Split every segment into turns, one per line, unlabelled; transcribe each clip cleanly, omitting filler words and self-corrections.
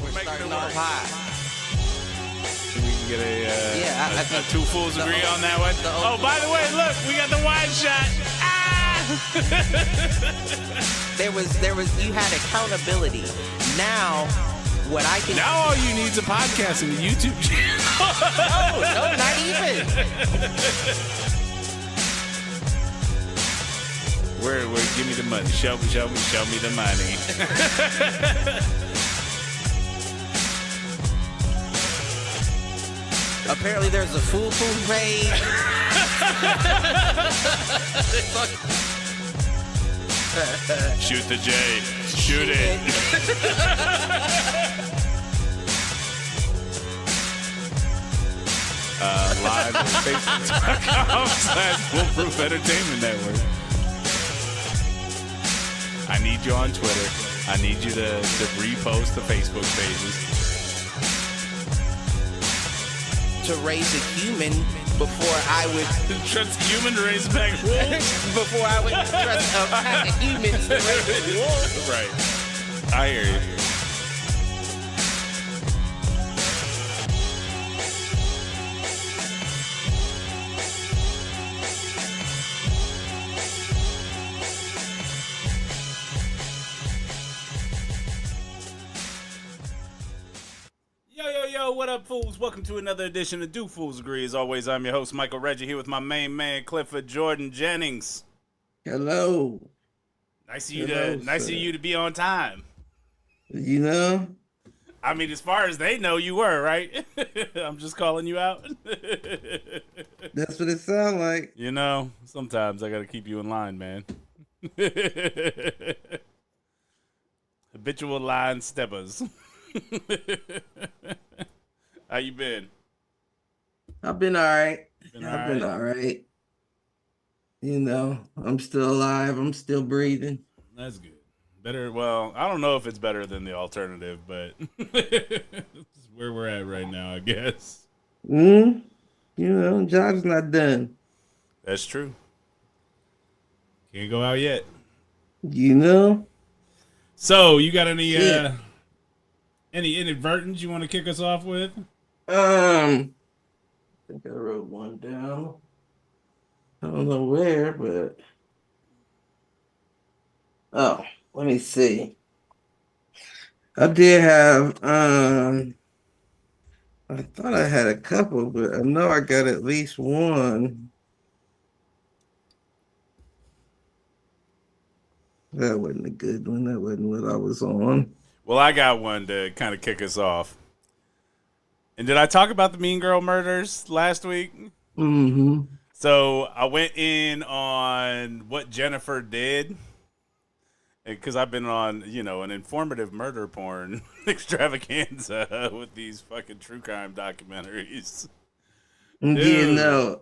We're starting off high.
We can get a two fools agree on that one. Oh, by the way, look, we got the wide shot.
There was you had accountability. Now what I can
Now all you need is a podcast and a YouTube channel.
No, not even.
Where give me the money. Show me the money.
Apparently there's a Foolproof page.
Shoot the J. Shoot it. Live on Facebook.com/Foolproof Entertainment Network. I need you on Twitter. I need you to repost the Facebook pages.
To raise a human before I would
trust a human to raise a pack of wolves.
before I would trust a pack of humans to raise a wolf.
Right. I hear you. Yo, what up, fools? Welcome to another edition of Do Fools Agree. As always, I'm your host, Michael Reggie, here with my main man, Clifford Jordan Jennings.
Hello.
Nice of you to be on time.
You know?
I mean, as far as they know, you were, right? I'm just calling you out.
That's what it sounds like.
You know, sometimes I got to keep you in line, man. Habitual line steppers. How you been?
I've been all right.
Been
all right. You know, I'm still alive. I'm still breathing.
That's good. Better. Well, I don't know if it's better than the alternative, but it's where we're at right now, I guess.
You know, job's not done.
That's true. Can't go out yet.
You know?
So, you got any inadvertents you want to kick us off with?
I think I wrote one down. I don't know where, but let me see. I did have I thought I had a couple, but I know I got at least one. That wasn't a good one. That wasn't what I was on.
Well, I got one to kind of kick us off. And did I talk about the Mean Girl murders last week?
Mm-hmm.
So I went in on what Jennifer did. Because I've been on, an informative murder porn extravaganza with these fucking true crime documentaries. Dude,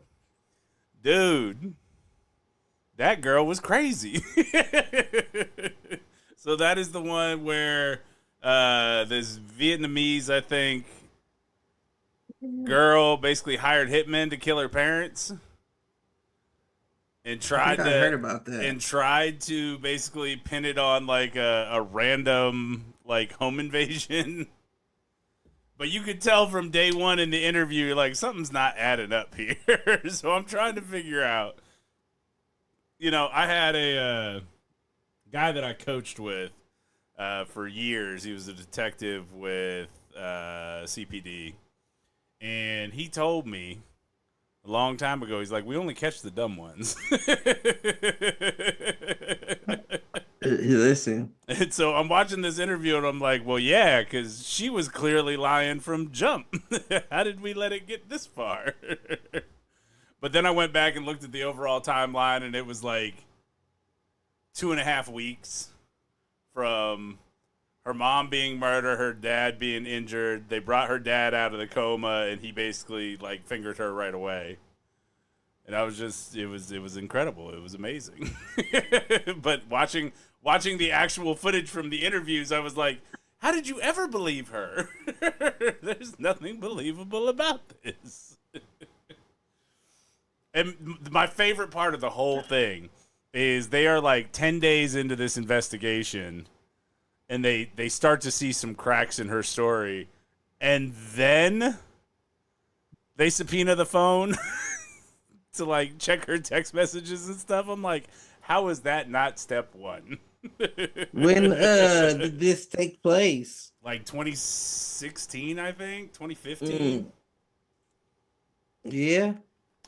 that girl was crazy. So that is the one where this Vietnamese, I think, girl basically hired hitmen to kill her parents. And tried
I heard about that.
And tried to basically pin it on like a random like home invasion. But you could tell from day one in the interview, like something's not adding up here. So I'm trying to figure out. I had a guy that I coached with for years. He was a detective with CPD, and he told me a long time ago, he's like, we only catch the dumb ones.
Listen.
And so I'm watching this interview, and I'm like, well, yeah, because she was clearly lying from jump. How did we let it get this far? But then I went back and looked at the overall timeline, and it was like 2.5 weeks from her mom being murdered, her dad being injured. They brought her dad out of the coma, and he basically like fingered her right away. And I was just, it was incredible. It was amazing. But watching the actual footage from the interviews, I was like, how did you ever believe her? There's nothing believable about this. And my favorite part of the whole thing is they are like 10 days into this investigation. and they start to see some cracks in her story, and then they subpoena the phone to like check her text messages and stuff. I'm like, how is that not step one?
When did this take place?
Like 2016, I think, 2015.
Yeah.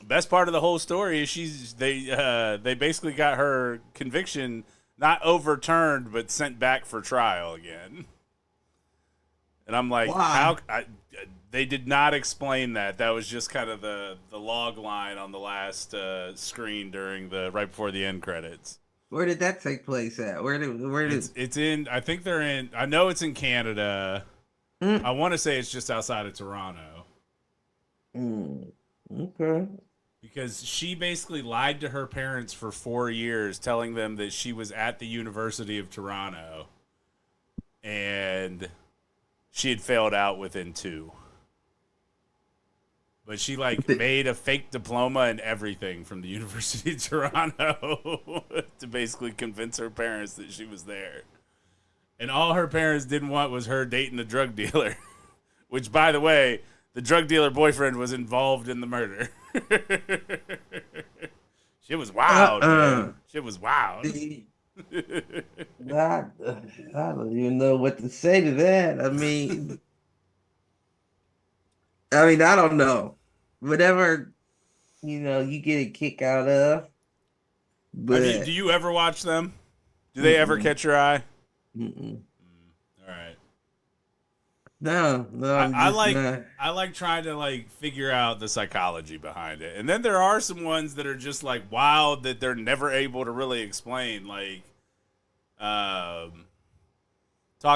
Best part of the whole story is they basically got her conviction not overturned but sent back for trial again. And I'm like,
Why?
they did not explain that. That was just kind of the log line on the last screen during the right before the end credits.
Where did that take place at?
It's in, I think they're in, I know it's in Canada.
Mm.
I want to say it's just outside of Toronto.
Okay.
Because she basically lied to her parents for 4 years, telling them that she was at the University of Toronto. And she had failed out within 2. But she made a fake diploma and everything from the University of Toronto to basically convince her parents that she was there. And all her parents didn't want was her dating the drug dealer. Which, by the way, the drug dealer boyfriend was involved in the murder. Shit was wild, man. Shit was wild.
I don't even know what to say to that. I mean, I don't know. Whatever, you get a kick out of. But
Do you ever watch them? Do they ever catch your eye?
Mm-mm.
All right.
No,
I like trying to figure out the psychology behind it. And then there are some ones that are just wild that they're never able to really explain. Talked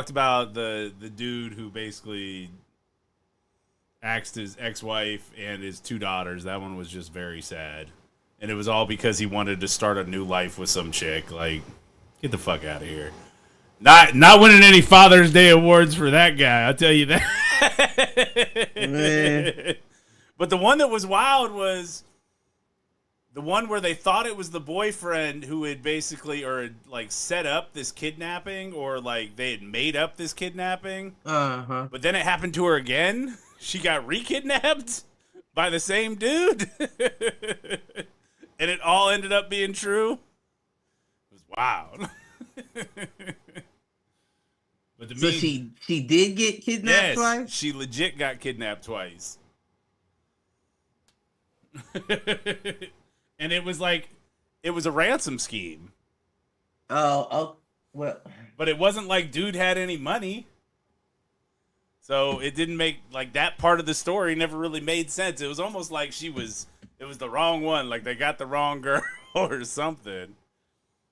about the dude who basically axed his ex-wife and his 2 daughters. That one was just very sad. And it was all because he wanted to start a new life with some chick. Get the fuck out of here. Not winning any Father's Day awards for that guy, I'll tell you that. But the one that was wild was the one where they thought it was the boyfriend who had basically set up this kidnapping, or they had made up this kidnapping.
Uh-huh.
But then it happened to her again. She got re-kidnapped by the same dude. And it all ended up being true. It was wild. But
so she did get kidnapped twice?
She legit got kidnapped twice. And it was it was a ransom scheme.
Oh, well.
But it wasn't dude had any money. So it didn't make, that part of the story never really made sense. It was almost like it was the wrong one. They got the wrong girl or something.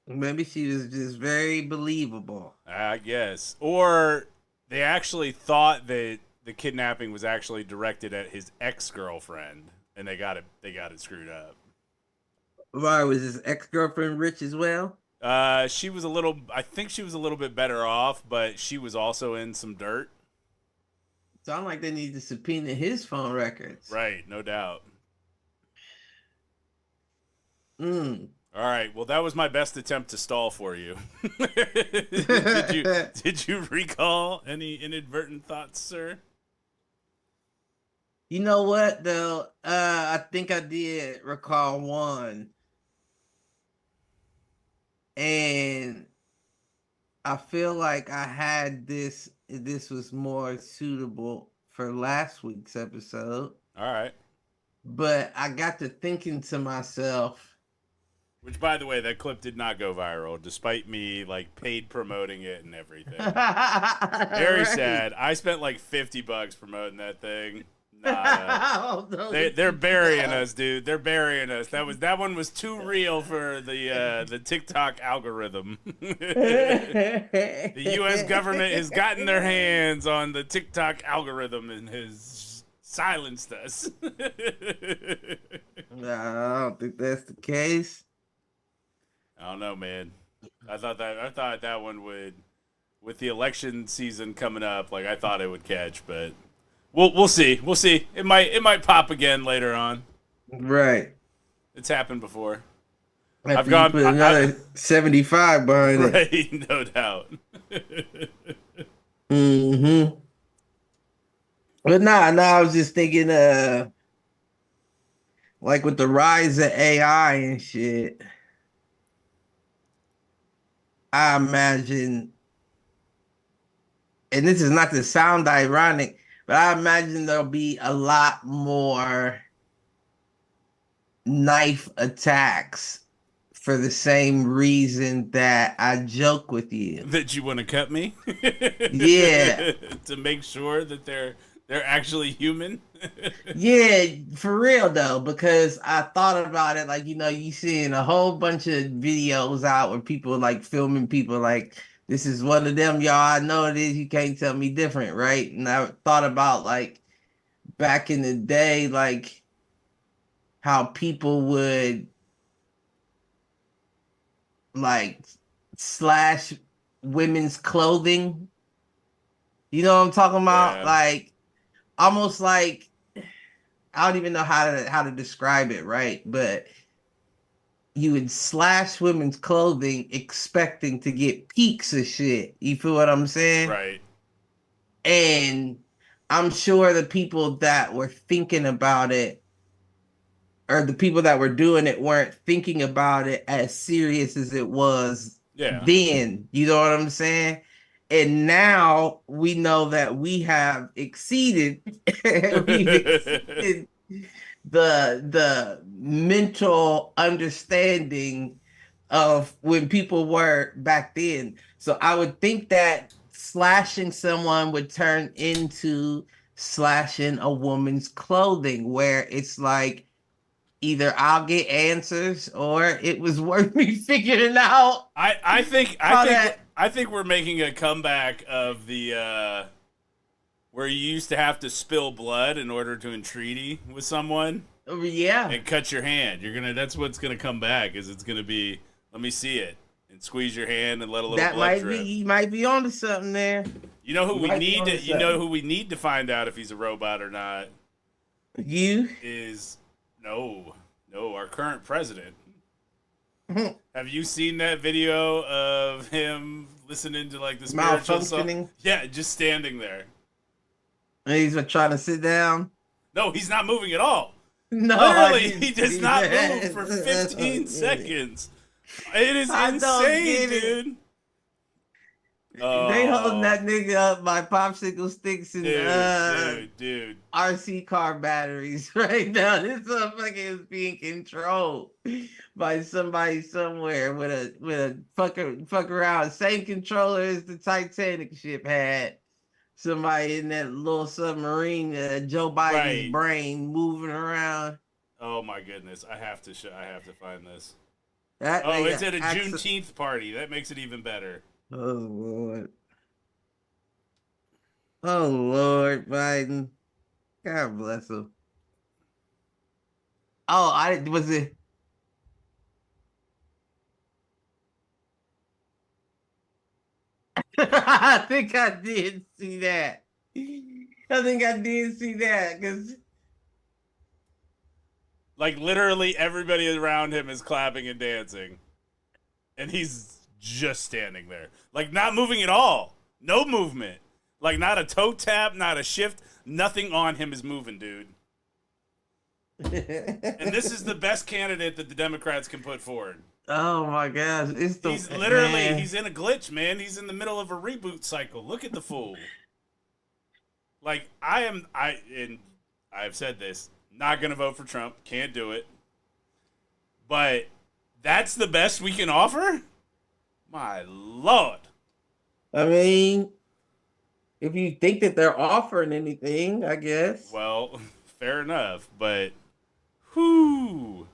Maybe she was just very believable.
I guess. Or they actually thought that the kidnapping was actually directed at his ex-girlfriend, and they got it screwed up.
Why, was his ex-girlfriend rich as well?
I think she was a little bit better off, but she was also in some dirt.
Sound like they need to subpoena his phone records.
Right, no doubt.
All
right, well, that was my best attempt to stall for you. Did you recall any inadvertent thoughts, sir?
You know what, though? I think I did recall one. And I feel like I had this was more suitable for last week's episode.
All right.
But I got to thinking to myself.
Which, by the way, that clip did not go viral, despite me paid promoting it and everything. Very sad. I spent $50 promoting that thing. Nah, they're burying us, dude. They're burying us. That one was too real for the TikTok algorithm. The U.S. government has gotten their hands on the TikTok algorithm and has silenced us.
No, I don't think that's the case.
I don't know, man. I thought that one would, with the election season coming up, I thought it would catch, but we'll see. We'll see. It might pop again later on.
Right.
It's happened before. I've
After you
gone,
put another 75 behind it.
right, no doubt.
Mm-hmm. But I was just thinking, like with the rise of AI and shit, I imagine, and this is not to sound ironic, but I imagine there'll be a lot more knife attacks for the same reason that I joke with you.
That you want to cut me?
Yeah.
To make sure that they're actually human?
Yeah, for real though, because I thought about it like, you seeing a whole bunch of videos out where people like filming people like, this is one of them, y'all. I know it is. You can't tell me different, right? And I thought about like back in the day, like how people would like slash women's clothing. You know what I'm talking about?
Yeah.
Like almost like I don't even know how to describe it, right? But you would slash women's clothing expecting to get peaks of shit. You feel what I'm saying?
Right.
And I'm sure the people that were thinking about it or the people that were doing it weren't thinking about it as serious as it was
Yeah.
then. You know what I'm saying? And now we know that we have exceeded, we've exceeded the mental understanding of when people were back then. So I would think that slashing someone would turn into slashing a woman's clothing, where it's like either I'll get answers or it was worth me figuring out
I think
how that.
I think we're making a comeback of the where you used to have to spill blood in order to entreaty with someone
Yeah,
and cut your hand. That's what's gonna come back. Is it's gonna be, let me see it, and squeeze your hand and let a little
that
blood
might
drip.
be, you might be onto something there.
You know who we
might be
need to
onto
you know
something.
who we need to find out if he's a robot or not
You
is our current president. Have you seen that video of him listening to like the spiritual song?
malfunctioning,
Yeah, just standing there.
and he's trying to sit down.
No, he's not moving at all.
No, I
Literally,
didn't
he does
see
not
that.
move for 15 seconds. It is
I don't
insane,
get it.
dude.
They holding
Oh,
that nigga up by popsicle sticks and
dude.
RC car batteries right now. This motherfucker is being controlled by somebody somewhere with a fuck around. Same controller as the Titanic ship had. Somebody in that little submarine, Joe Biden's
Right.
brain moving around.
Oh my goodness, I have to find this.
That
Oh,
nigga
it's at a
acts-
Juneteenth party. That makes it even better.
Oh Lord. Oh Lord, Biden. God bless him. Oh, I was it. I think I did see that. I think I did see that because
Like literally everybody around him is clapping and dancing, and he's just standing there, like not moving at all. No movement. Like not a toe tap, not a shift. Nothing on him is moving, dude. And this is the best candidate that the Democrats can put forward.
Oh my gosh,
He's literally he's in a glitch, man. He's in the middle of a reboot cycle. Look at the fool. Like and I've said this, not gonna vote for Trump. Can't do it. But that's the best we can offer? My Lord.
I mean, if you think that they're offering anything, I guess.
Well, fair enough, but whoo.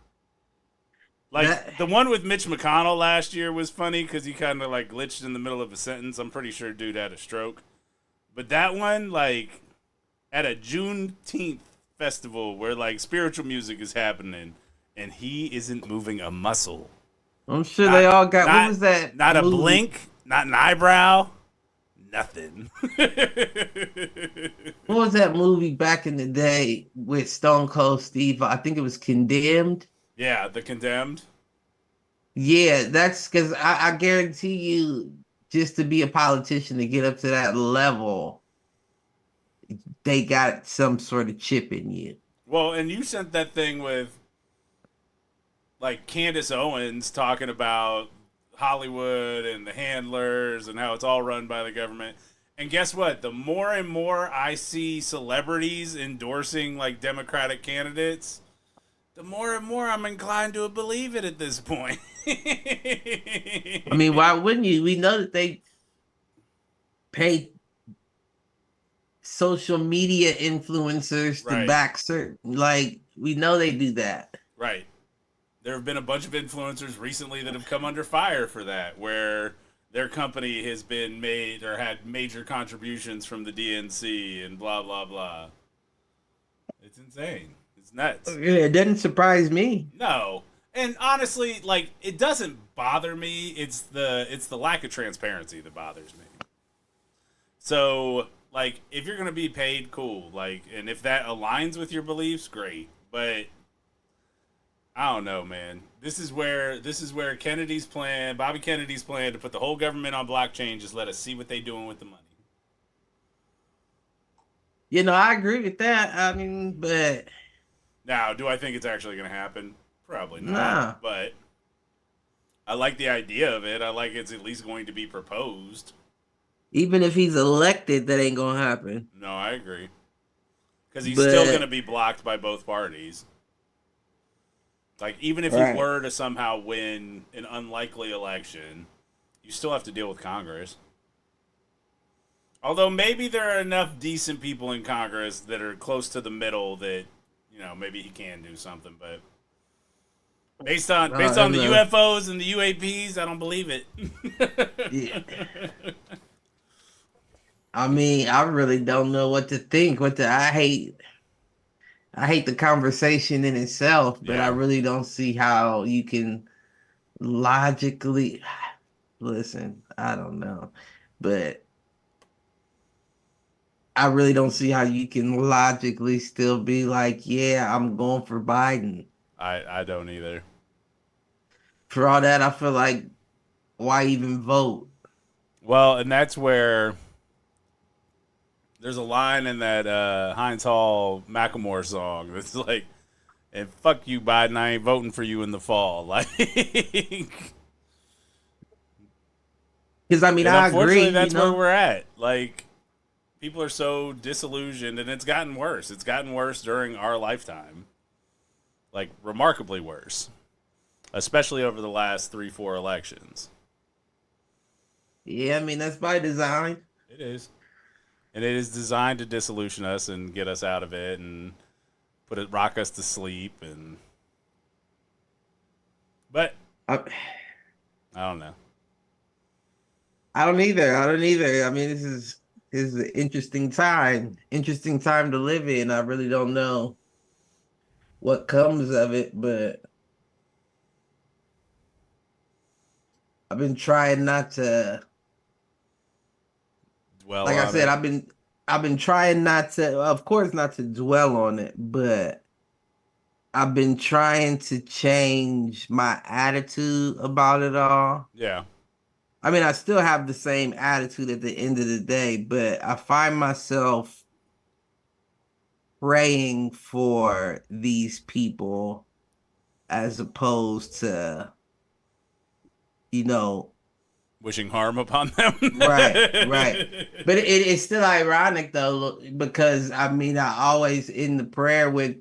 Like the one with Mitch McConnell last year was funny because he kind of like glitched in the middle of a sentence. I'm pretty sure dude had a stroke. But that one, like at a Juneteenth festival where like spiritual music is happening and he isn't moving a muscle.
I'm sure they all got. What was that?
Not
movie?
a blink, not an eyebrow, nothing.
What was that movie back in the day with Stone Cold Steve? I think it was Condemned.
Yeah, The Condemned.
Yeah, that's because I guarantee you, just to be a politician to get up to that level, they got some sort of chip in you.
Well, and you sent that thing with like Candace Owens talking about Hollywood and the handlers and how it's all run by the government. And guess what? The more and more I see celebrities endorsing like Democratic candidates, the more and more I'm inclined to believe it at this point.
I mean, why wouldn't you? We know that they pay social media influencers to
Right,
back certain, like, we know they do that.
right. There have been a bunch of influencers recently that have come under fire for that, where their company has been made or had major contributions from the DNC and blah blah blah. It's insane. It's nuts.
Yeah, it doesn't surprise me.
No. And honestly, like it doesn't bother me. It's the lack of transparency that bothers me. So, like if you're going to be paid, cool. Like and if that aligns with your beliefs, great. But I don't know, man. This is where Kennedy's plan, Bobby Kennedy's plan to put the whole government on blockchain, just let us see what they doing with the money.
You know, I agree with that. I mean, but
Now, do I think it's actually going to happen? Probably not.
nah.
But I like the idea of it. I like it's at least going to be proposed.
Even if he's elected, that ain't gonna happen.
No, I agree. Because he's
But
still going to be blocked by both parties. Like, even if
right.
he were to somehow win an unlikely election, you still have to deal with Congress. Although maybe there are enough decent people in Congress that are close to the middle that, you know, maybe he can do something. But based on the UFOs and the UAPs, I don't believe it.
Yeah. I mean, I really don't know what to think. I hate the conversation in itself, but I
Yeah.
really don't see how you can logically listen. I don't know, but I really don't see how you can logically still be like, yeah, I'm going for Biden.
I don't either.
For all that, I feel like, why even vote?
Well, and that's where there's a line in that Heinz Hall Macklemore song that's like, and fuck you, Biden, I ain't voting for you in the fall. Like,
Because I mean,
and
I
unfortunately,
agree.
that's
You know,
where we're at. Like, people are so disillusioned, and it's gotten worse. It's gotten worse during our lifetime. Like, remarkably worse. Especially over the last 3-4 elections.
yeah, I mean that's by design.
It is. And it is designed to disillusion us and get us out of it and rock us to sleep but
I,
I don't know.
I don't either. I don't either. I mean, this is an interesting time to live in. I really don't know what comes of it, but I've been trying not to.
Dwell
Like I
on
said,
it.
I've been trying not to, of course, not to dwell on it, but I've been trying to change my attitude about it all.
Yeah.
I mean, I still have the same attitude at the end of the day, but I find myself praying for these people as opposed to, you know,
Wishing harm upon them.
right. But it's still ironic though, because I mean, I always end the prayer with,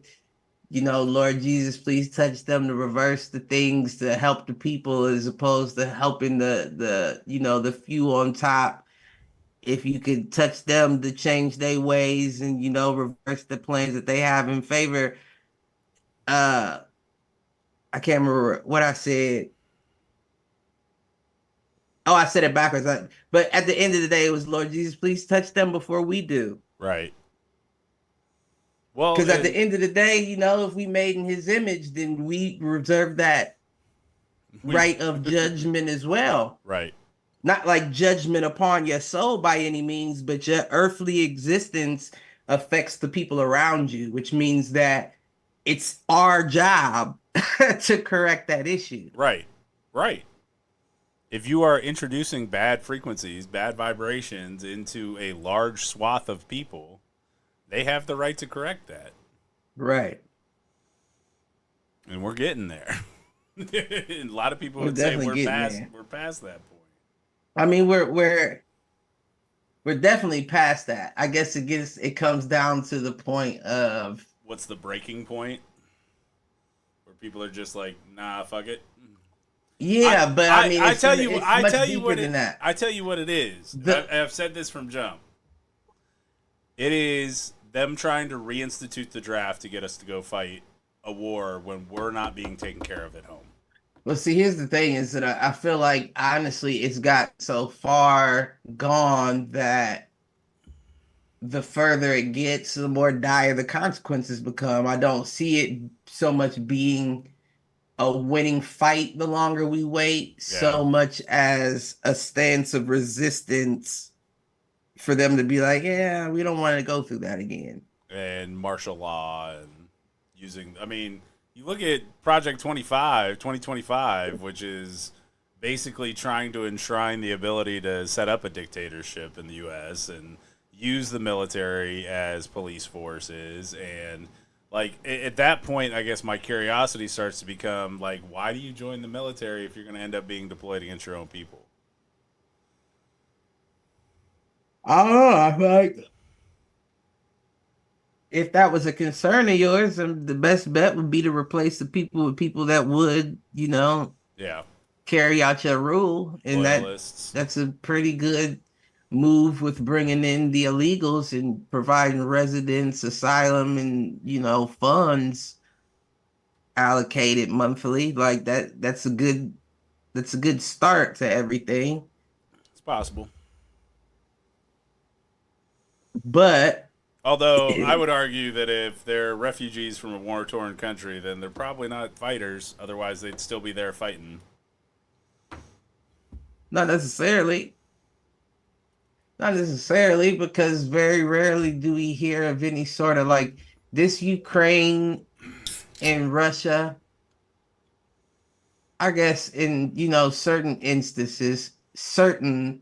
you know, Lord Jesus, please touch them to reverse the things to help the people as opposed to helping the you know, the few on top. If you could touch them to change their ways and, you know, reverse the plans that they have in favor. Uh, I can't remember what I said. Oh, I said it backwards. But at the end of the day, it was Lord Jesus, please touch them before we do.
Right. Well,
Because at the end of the day, you know, if we made in his image, then we reserve that right of judgment as well.
Right.
Not like judgment upon your soul by any means, but your earthly existence affects the people around you, which means that it's our job to correct that issue.
Right. Right. If you are introducing bad frequencies, bad vibrations into a large swath of people, they have the right to correct that.
Right.
And we're getting there. A lot of people
We're
would say
definitely getting there.
we're past that point.
I mean, we're definitely past that. I guess it comes down to the point of
What's the breaking point? Where people are just like, nah, fuck it.
yeah, but I mean,
I
it's
tell you,
it's
I
much
tell you
deeper
what
than
it.
that.
I tell you what it is. I've said this from jump. It is them trying to reinstitute the draft to get us to go fight a war when we're not being taken care of at home.
Well, see, here's the thing: is that I feel like honestly, it's got so far gone that the further it gets, the more dire the consequences become. I don't see it so much being a winning fight the longer we wait, so much as a stance of resistance for them to be like, yeah, we don't want to go through that again.
And martial law and using, I mean, you look at Project 2025, which is basically trying to enshrine the ability to set up a dictatorship in the U.S. and use the military as police forces. And like at that point, I guess my curiosity starts to become like, why do you join the military if you're going to end up being deployed against your own people?
I don't know. I feel like if that was a concern of yours, the best bet would be to replace the people with people that would,
Yeah.
carry out your rule, and
Loyalists.
that's a pretty good move with bringing in the illegals and providing residence, asylum, and funds allocated monthly. Like that. That's a good start to everything.
It's possible.
But
Although I would argue that if they're refugees from a war-torn country, then they're probably not fighters. Otherwise, they'd still be there fighting.
not necessarily. Not necessarily, because very rarely do we hear of any sort of like this Ukraine and Russia. I guess in certain instances, certain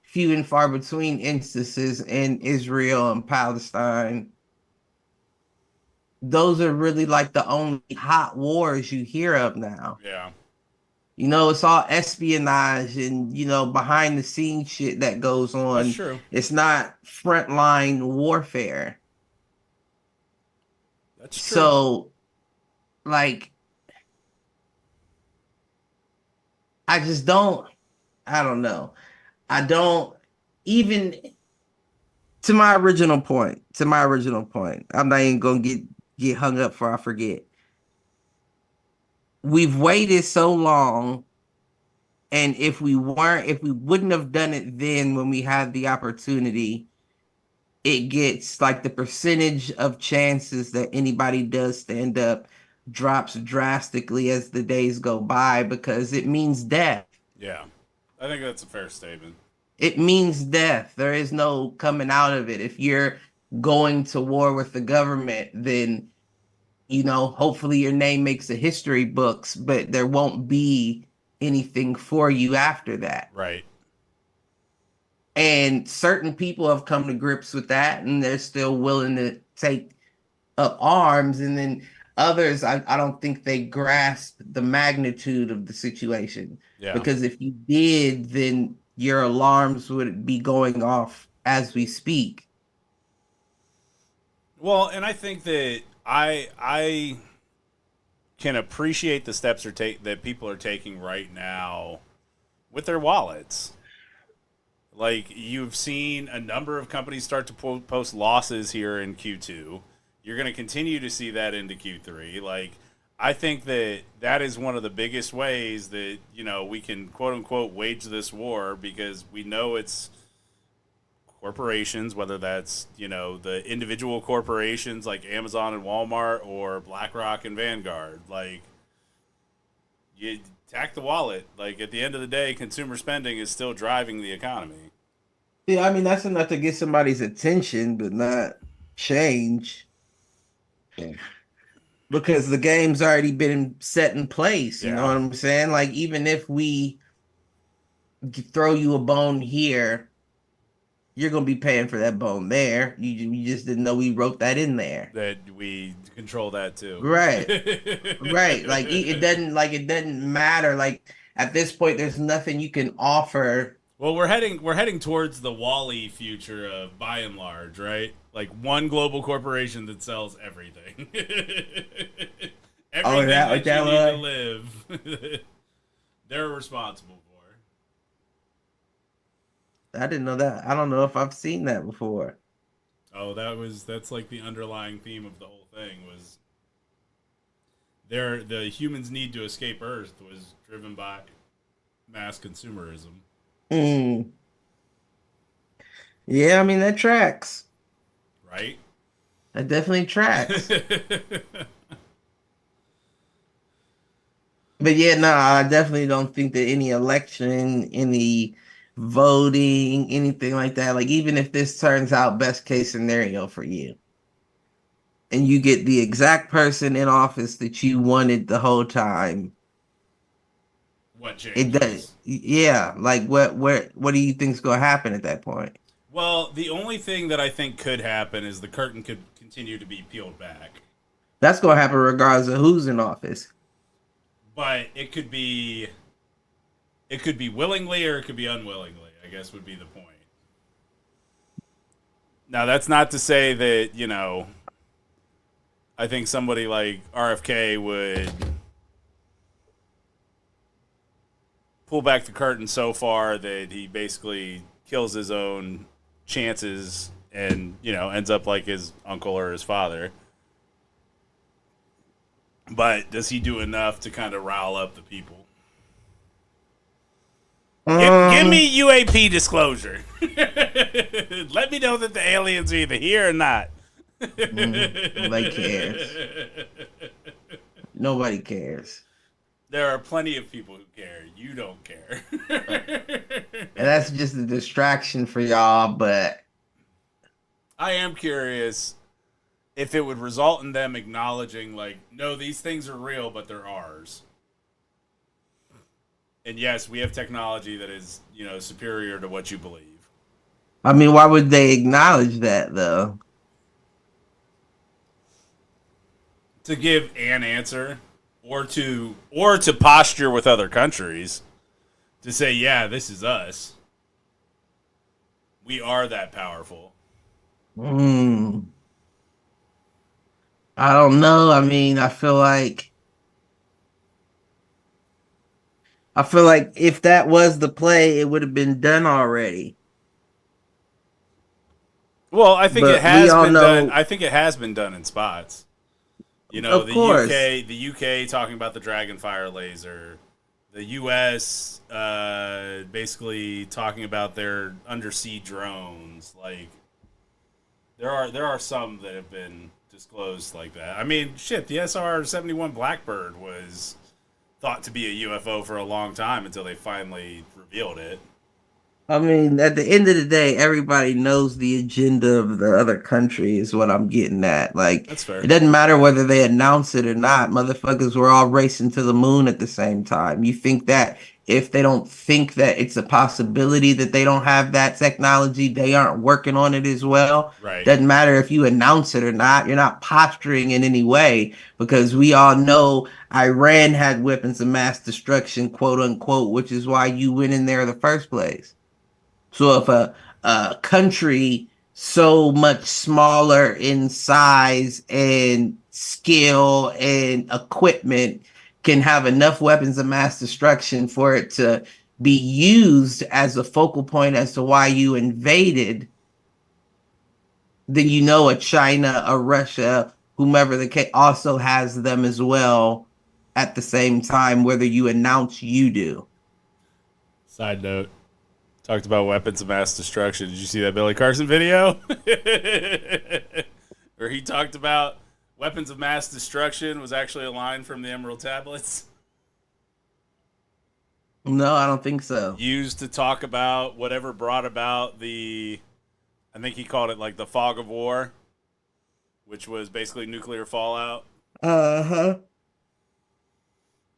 few and far between instances in Israel and Palestine, those are really like the only hot wars you hear of now.
Yeah.
It's all espionage and, behind the scenes shit that goes on.
That's true.
It's not frontline warfare.
That's true.
So, like, I don't know. I don't even to my original point. I'm not even gonna get hung up for I forget. We've waited so long, and if we wouldn't have done it then when we had the opportunity, it gets like the percentage of chances that anybody does stand up drops drastically as the days go by because it means death.
Yeah. I think that's a fair statement.
It means death. There is no coming out of it. If you're going to war with the government, then hopefully your name makes the history books, but there won't be anything for you after that.
Right.
And certain people have come to grips with that, and they're still willing to take up arms. And then others, I don't think they grasp the magnitude of the situation.
Yeah.
Because if you did, then your alarms would be going off as we speak.
Well, and I think that I can appreciate the steps that people are taking right now with their wallets. Like, you've seen a number of companies start to post losses here in Q2. You're going to continue to see that into Q3. Like, I think that is one of the biggest ways that, we can, quote unquote, wage this war, because we know it's corporations, whether that's, the individual corporations like Amazon and Walmart or BlackRock and Vanguard. Like, you attack the wallet. Like, at the end of the day, consumer spending is still driving the economy.
Yeah, I mean, that's enough to get somebody's attention, but not change. Yeah. because the game's already been set in place. You know
Yeah.
what I'm saying? Like, even if we throw you a bone here, you're gonna be paying for that bone there. You just didn't know we wrote that in there.
That we control that too.
Right. Right. Like, it doesn't matter. Like, at this point, there's nothing you can offer.
Well, we're heading towards the Wall-E future of by and large, right? Like one global corporation that sells everything. Everything that you need to live, they're responsible for.
I didn't know that. I don't know if I've seen that before.
Oh, that's like the underlying theme of the whole thing was the humans' need to escape Earth was driven by mass consumerism.
Mm. Yeah, I mean, that tracks.
Right?
That definitely tracks. But yeah, no, I definitely don't think that any election, any voting, anything like that, like, even if this turns out best case scenario for you, and you get the exact person in office that you wanted the whole time,
What
it does.
changes?
Yeah, like, what do you think's gonna happen at that point?
Well, the only thing that I think could happen is the curtain could continue to be peeled back.
That's gonna happen regardless of who's in office.
But it could be willingly or it could be unwillingly, I guess would be the point. Now, that's not to say that, I think somebody like RFK would pull back the curtain so far that he basically kills his own chances and, ends up like his uncle or his father. But does he do enough to kind of rile up the people? Give me UAP disclosure. Let me know that the aliens are either here or not.
Nobody cares. Nobody cares.
There are plenty of people who care. You don't care.
And that's just a distraction for y'all, but
I am curious if it would result in them acknowledging, like, no, these things are real, but they're ours. And yes, we have technology that is, superior to what you believe.
I mean, why would they acknowledge that, though?
To give an answer, or to posture with other countries, to say, yeah, this is us. We are that powerful.
I don't know. I mean, I feel like if that was the play, it would have been done already.
Well, I think
But
it has
we all
been
know-
done. I think it has been done in spots.
Of course.
The UK talking about the Dragonfire laser, the US basically talking about their undersea drones. Like, there are some that have been disclosed like that. I mean, shit, the SR-71 Blackbird was thought to be a UFO for a long time until they finally revealed it.
I mean, at the end of the day, everybody knows the agenda of the other country is what I'm getting at. Like,
That's fair.
it doesn't matter whether they announce it or not. Motherfuckers were all racing to the moon at the same time. You think that if they don't think that it's a possibility that they don't have that technology, they aren't working on it as well?
Right.
Doesn't matter if you announce it or not. You're not posturing in any way, because we all know Iran had weapons of mass destruction, quote unquote, which is why you went in there in the first place. So if a country so much smaller in size and skill and equipment can have enough weapons of mass destruction for it to be used as a focal point as to why you invaded, then you know a China, a Russia, whomever the case, also has them as well at the same time, whether you announce you do.
Side note. Talked about weapons of mass destruction. Did you see that Billy Carson video? Where he talked about weapons of mass destruction was actually a line from the Emerald Tablets.
No, I don't think so.
Used to talk about whatever brought about I think he called it like the fog of war, which was basically nuclear fallout.
Uh-huh.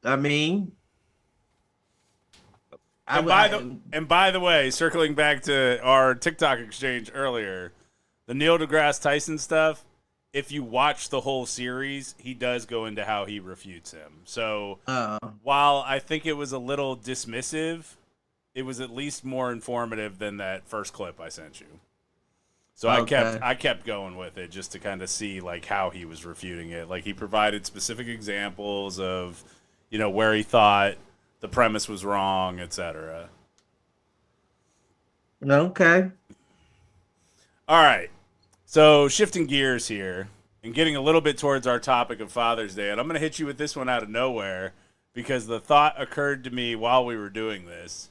I mean, I
And
would.
by the way, circling back to our TikTok exchange earlier, the Neil deGrasse Tyson stuff. If you watch the whole series, he does go into how he refutes him. So while I think it was a little dismissive, it was at least more informative than that first clip I sent you. So I kept going with it just to kind of see like how he was refuting it. Like he provided specific examples of, where he thought the premise was wrong, etc.
Okay.
All right. So shifting gears here and getting a little bit towards our topic of Father's Day, and I'm going to hit you with this one out of nowhere because the thought occurred to me while we were doing this.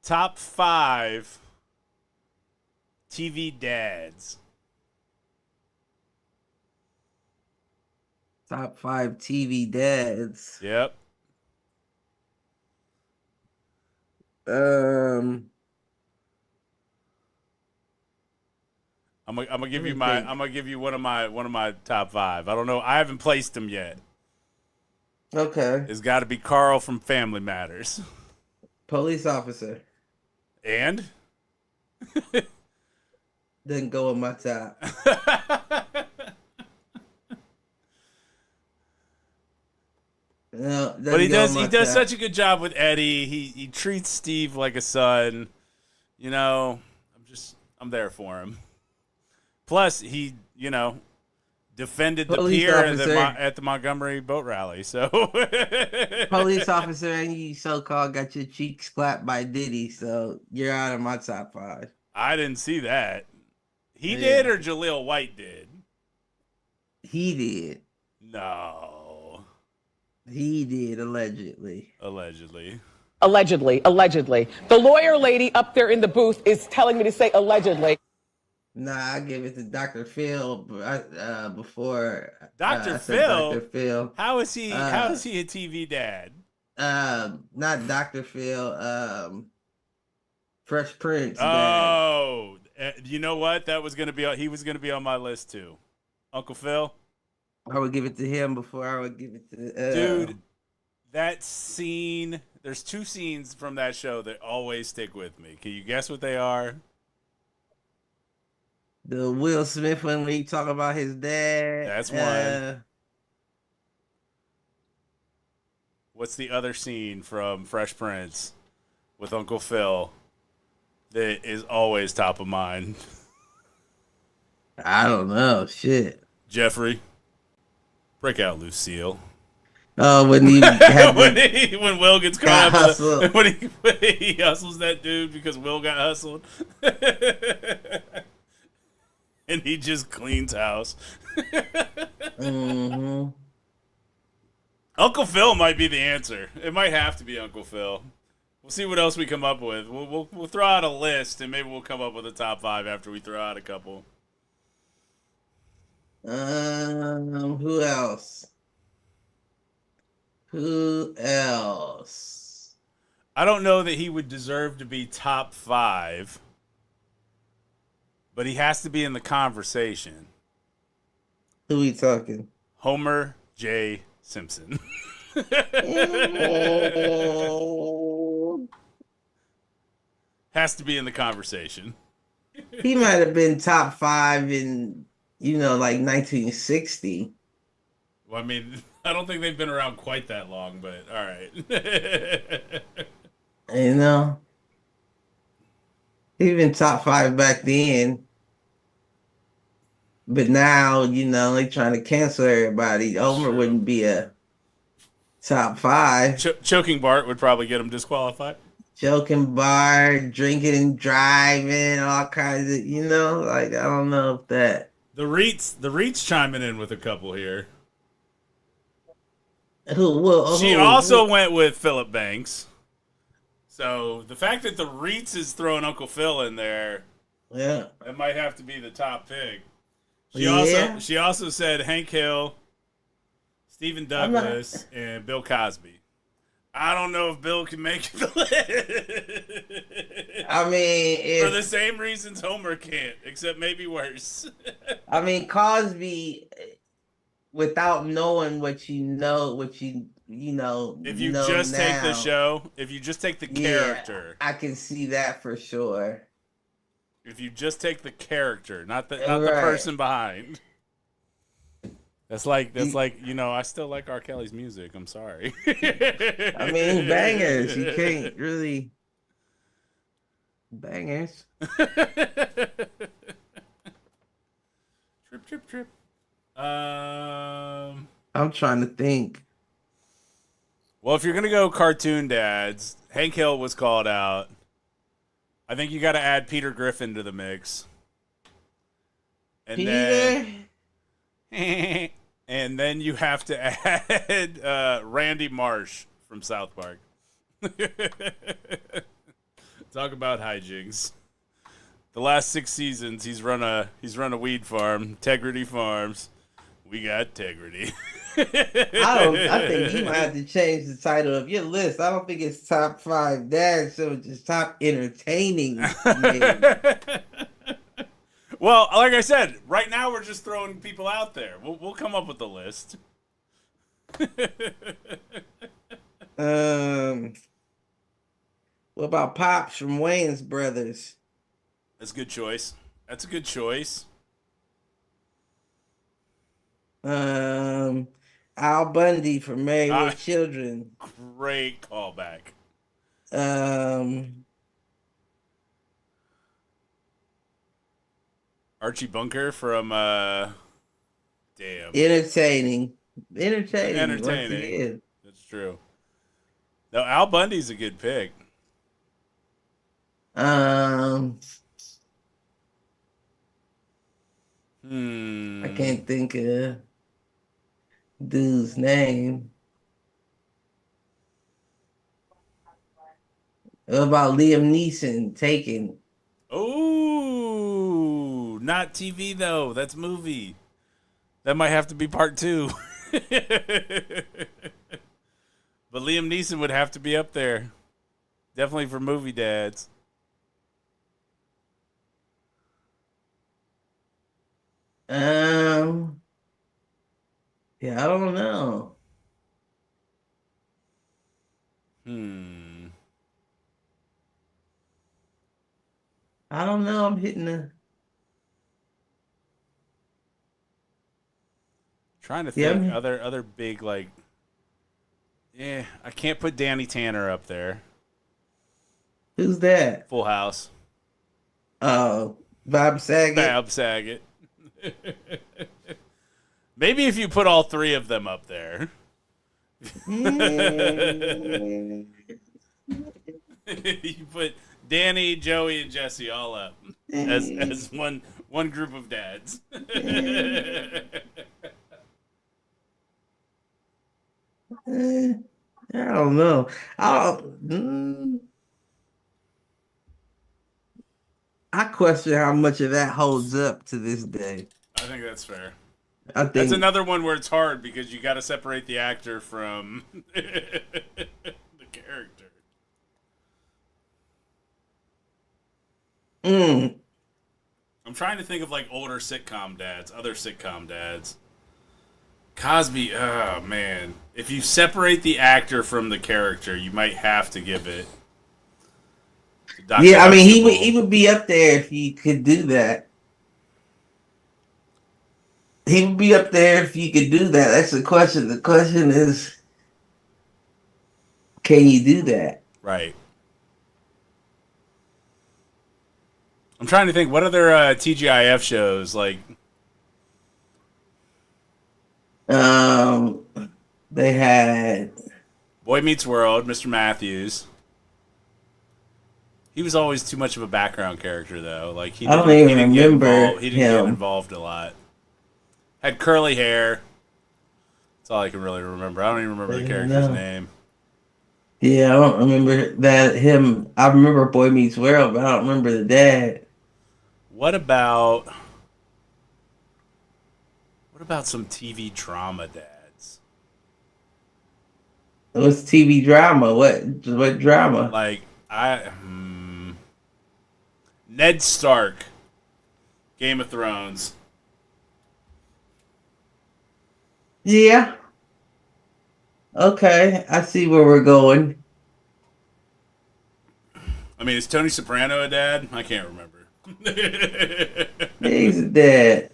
Top 5 TV dads.
Top 5 TV dads.
Yep. I'm gonna give you one of my top 5. I don't know. I haven't placed them yet.
Okay.
It's got to be Carl from Family Matters.
Police officer.
And
Didn't go in my top. No,
but he does such a good job with Eddie. He treats Steve like a son. I'm there for him. Plus, he defended the
Police
pier
officer.
at the Montgomery boat rally. So
Police officer, and you so-called got your cheeks clapped by Diddy, so you're out of my top 5.
I didn't see that. He did, or Jaleel White did?
He did.
No.
He did, allegedly.
Allegedly.
The lawyer lady up there in the booth is telling me to say allegedly.
Nah, I give it to Dr. Phil before.
Dr. Phil?
Dr. Phil.
How is he a TV dad?
Not Dr. Phil. Fresh Prince.
Oh, you know what? He was gonna be on my list too. Uncle Phil.
I would give it to him before I would give it to.
Dude, that scene. There's 2 scenes from that show that always stick with me. Can you guess what they are?
The Will Smith when we talk about his dad.
That's one. What's the other scene from Fresh Prince with Uncle Phil that is always top of mind?
I don't know. Shit.
Jeffrey, break out Lucille.
Oh, when he had
when Will gets caught
hustled.
when he hustles that dude because Will got hustled. And he just cleans house.
Mm-hmm.
Uncle Phil might be the answer. It might have to be Uncle Phil. We'll see what else we come up with. We'll throw out a list, and maybe we'll come up with a top 5 after we throw out a couple.
Who else?
I don't know that he would deserve to be top 5. But he has to be in the conversation.
Who we talking?
Homer J. Simpson. Has to be in the conversation.
He might have been top 5 in, like 1960.
Well, I mean, I don't think they've been around quite that long, but all right.
He'd been top 5 back then. But now, they trying to cancel everybody. Homer wouldn't be a top 5.
Choking Bart would probably get him disqualified.
Choking Bart, drinking and driving, all kinds of, I don't know if that.
The Reeds chiming in with a couple here.
She
also went with Philip Banks. So the fact that the Reeds is throwing Uncle Phil in there, that might have to be the top pick. She also said Hank Hill, Stephen Douglas, and Bill Cosby. I don't know if Bill can make the list.
I mean,
for the same reasons Homer can't, except maybe worse.
I mean, Cosby, without knowing what you know, if you
just
now,
take the show, if you just take the character,
I can see that for sure.
If you just take the character, not the
Right.
person behind. That's like I still like R. Kelly's music. I'm sorry.
I mean, bangers. You can't really bangers.
Trip.
I'm trying to think.
Well, if you're gonna go cartoon dads, Hank Hill was called out. I think you got to add Peter Griffin to the mix. And then you have to add Randy Marsh from South Park. Talk about hijinks. The last 6 seasons, he's run a weed farm, Integrity Farms. We got integrity.
I think you might have to change the title of your list. I don't think it's top 5 dads, so it's just top entertaining.
Well, like I said, right now we're just throwing people out there. We'll come up with a list.
What about Pops from Wayans Brothers?
That's a good choice.
Al Bundy from Married with Children.
Great callback. Archie Bunker from
Entertaining.
That's true. No, Al Bundy's a good pick.
I can't think of dude's name. What about Liam Neeson Taken?
Oh, not TV though. That's movie. That might have to be part 2. But Liam Neeson would have to be up there. Definitely for movie dads.
Yeah, I don't know. I don't know. I'm hitting the.
Trying to think other big like. Yeah, I can't put Danny Tanner up there.
Who's that?
Full House.
Oh, Bob
Saget. Maybe if you put all 3 of them up there. You put Danny, Joey, and Jesse all up as one group of dads.
I don't know. I question how much of that holds up to this day.
I think that's fair.
That's
another one where it's hard because you got to separate the actor from the character. I'm trying to think of like older sitcom dads, other sitcom dads. Cosby, oh man. If you separate the actor from the character, you might have to give it to Dr.
Yeah, I mean
Huxtable.
he would be up there if he could do that. He would be up there if you could do that. That's the question. The question is, can you do that?
Right. I'm trying to think what other TGIF shows like.
They had
Boy Meets World, Mr. Matthews. He was always too much of a background character, though. Like he didn't get involved a lot. Had curly hair. That's all I can really remember. I don't even remember the character's name.
Yeah, I don't remember him. I remember Boy Meets World, but I don't remember the dad.
What about some TV drama dads?
What's TV drama? What drama?
Like Ned Stark, Game of Thrones.
Yeah. Okay, I see where we're going.
I mean, is Tony Soprano a dad? I can't remember.
He's dead.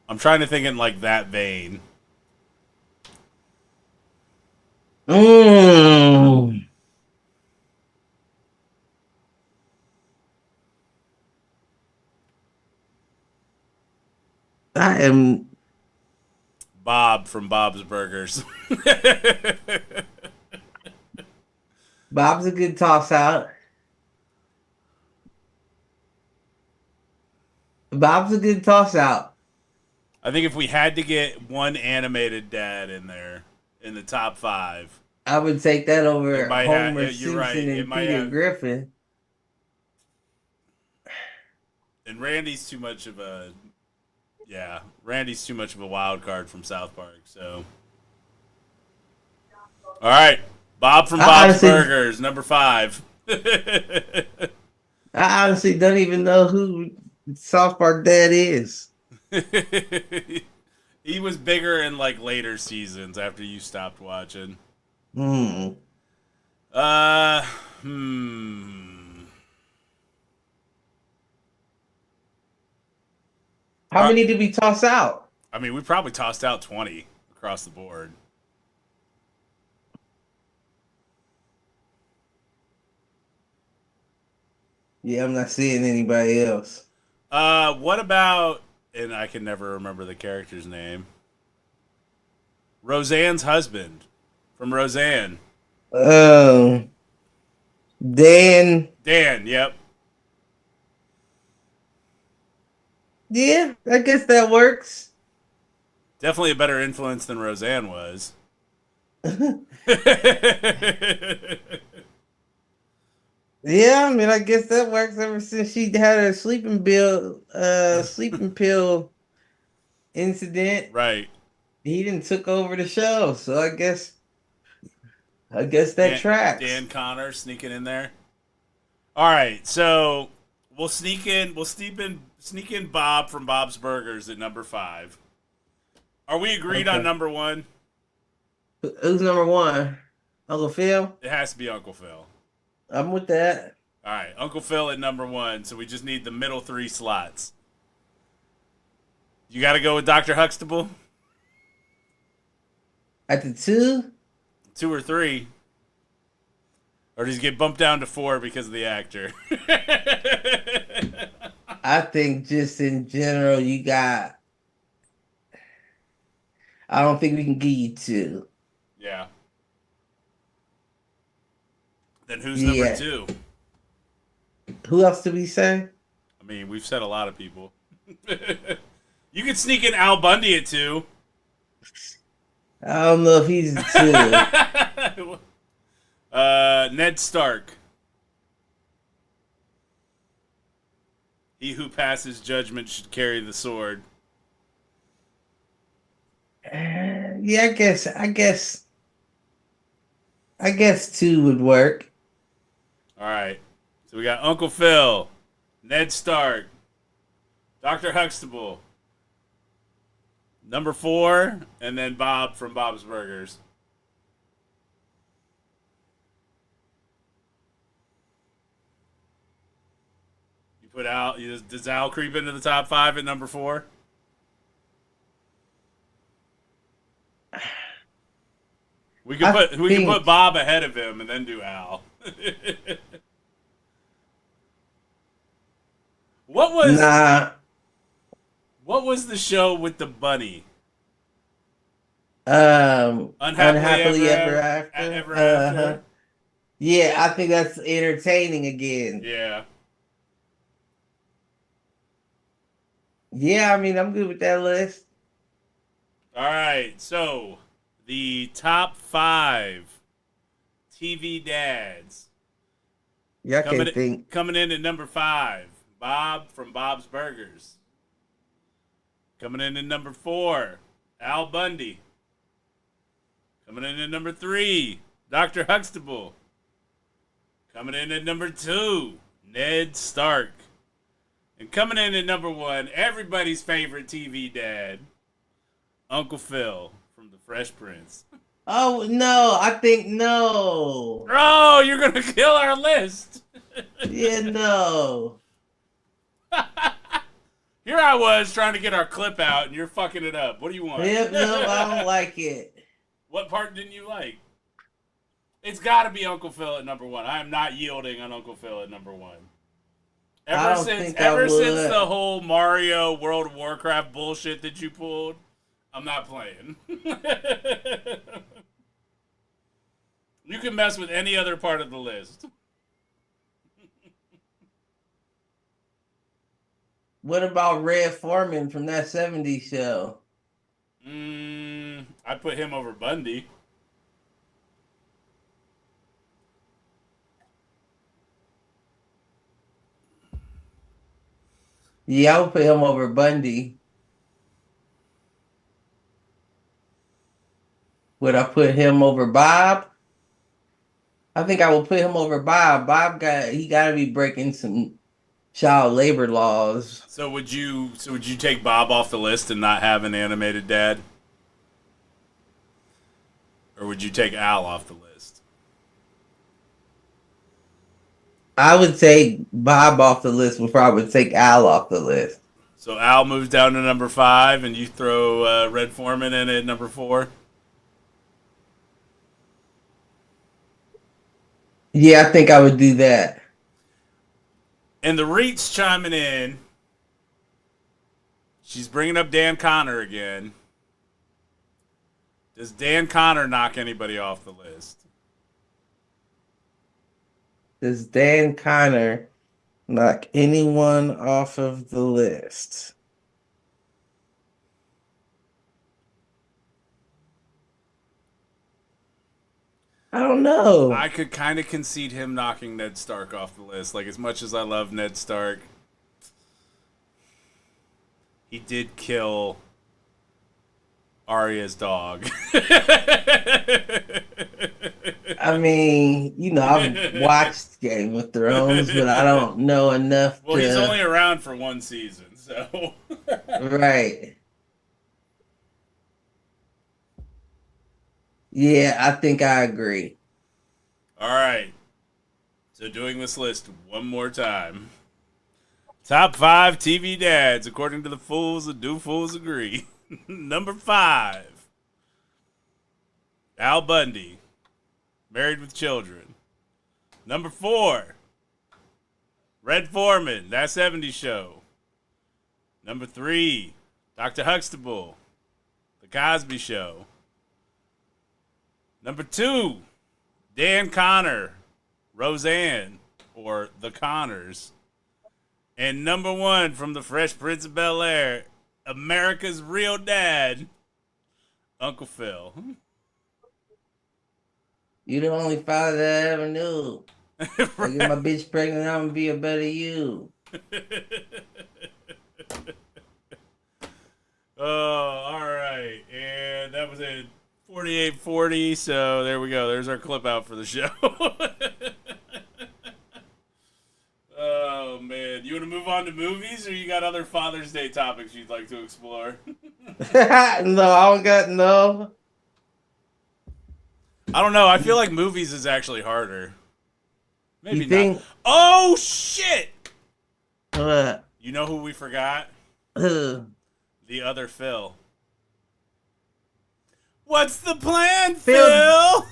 I'm trying to think in like that vein.
Mm. I am.
Bob from Bob's Burgers.
Bob's a good toss out. Bob's a good toss out.
I think if we had to get one animated dad in there in the top 5,
I would take that over
it might
Homer
you're
Simpson
right. It
and
might
Peter
have,
Griffin.
and Randy's too much of a Randy's too much of a wild card from South Park. So, all right, Bob from Bob's Burgers, number 5.
I honestly don't even know who South Park dad is.
He was bigger in like later seasons after you stopped watching.
Hmm.
How
many did we toss out?
I mean, we probably tossed out 20 across the board.
Yeah, I'm not seeing anybody else.
What about, and I can never remember the character's name, Roseanne's husband from Roseanne.
Dan.
Dan, yep.
Yeah, I guess that works.
Definitely a better influence than Roseanne was.
Yeah, I mean, I guess that works ever since she had her sleeping pill incident.
Right.
He didn't took over the show, so I guess that tracks.
Dan Connor sneaking in there. All right, so we'll sneak in Bob from Bob's Burgers at number 5. Are we agreed on number 1?
Who's number 1? Uncle Phil?
It has to be Uncle Phil.
I'm with that.
All right, Uncle Phil at number 1, so we just need the middle 3 slots. You got to go with Dr. Huxtable?
At the 2?
2 or 3? Or does he get bumped down to 4 because of the actor?
I think just in general, I don't think we can give you 2.
Yeah. Then who's number 2?
Who else did we say?
I mean, we've said a lot of people. You could sneak in Al Bundy at 2.
I don't know if he's a 2.
Ned Stark. He who passes judgment should carry the sword.
Yeah, I guess 2 would work.
All right. So we got Uncle Phil, Ned Stark, Dr. Huxtable, number 4, and then Bob from Bob's Burgers. You put Al. Does Al creep into the top 5 at number 4? We can put Bob ahead of him and then do Al. What was the show with the bunny?
Unhappily Ever After. Yeah, I think that's entertaining again.
Yeah.
Yeah, I mean, I'm good with that list.
All right, so the top 5 TV dads.
Yeah, I can't think.
Coming in at number 5, Bob from Bob's Burgers. Coming in at number 4, Al Bundy. Coming in at number 3, Dr. Huxtable. Coming in at number 2, Ned Stark. And coming in at number 1, everybody's favorite TV dad, Uncle Phil from The Fresh Prince.
Oh, no, I think no.
Oh, you're going to kill our list.
Yeah, no.
Here I was trying to get our clip out, and you're fucking it up. What do you want?
Yep, no, I don't like it.
What part didn't you like? It's got to be Uncle Phil at number 1. I am not yielding on Uncle Phil at number 1. Ever since the whole Mario World of Warcraft bullshit that you pulled, I'm not playing. You can mess with any other part of the list.
What about Red Foreman from that 70s show?
I put him over Bundy.
Yeah, I would put him over Bundy. Would I put him over Bob? I think I would put him over Bob. He got to be breaking some child labor laws.
So would you take Bob off the list and not have an animated dad? Or would you take Al off the list?
I would take Bob off the list before I would take Al off the list.
So Al moves down to number 5, and you throw Red Foreman in at number 4?
Yeah, I think I would do that.
And the Reed's chiming in. She's bringing up Dan Connor again. Does Dan Connor knock anybody off the list?
Does Dan Connor knock anyone off of the list? I don't know.
I could kind of concede him knocking Ned Stark off the list. Like, as much as I love Ned Stark, he did kill Arya's dog.
I mean, you know, I've watched Game of Thrones, but I don't know enough.
Well, he's only around for 1 season, so.
Right. Yeah, I think I agree.
All right. So doing this list one more time. Top 5 TV dads, according to the fools that do fools agree. Number 5. Al Bundy. Married with Children. Number 4. Red Foreman, That 70s Show. Number 3. Dr. Huxtable. The Cosby Show. Number 2, Dan Connor, Roseanne, or The Connors. And number 1 from The Fresh Prince of Bel-Air, America's real dad, Uncle Phil.
You the only father that I ever knew. Right. I get my bitch pregnant, I'm gonna be a better you.
Oh, all right. And that was it. 4840, so there we go. There's our clip out for the show. Oh, man. You want to move on to movies, or you got other Father's Day topics you'd like to explore?
No, I don't got no.
I don't know. I feel like movies is actually harder. Maybe
you think?
Not. Oh, shit!
What?
You know who we forgot?
Who?
The other Phil. What's the plan, Phil?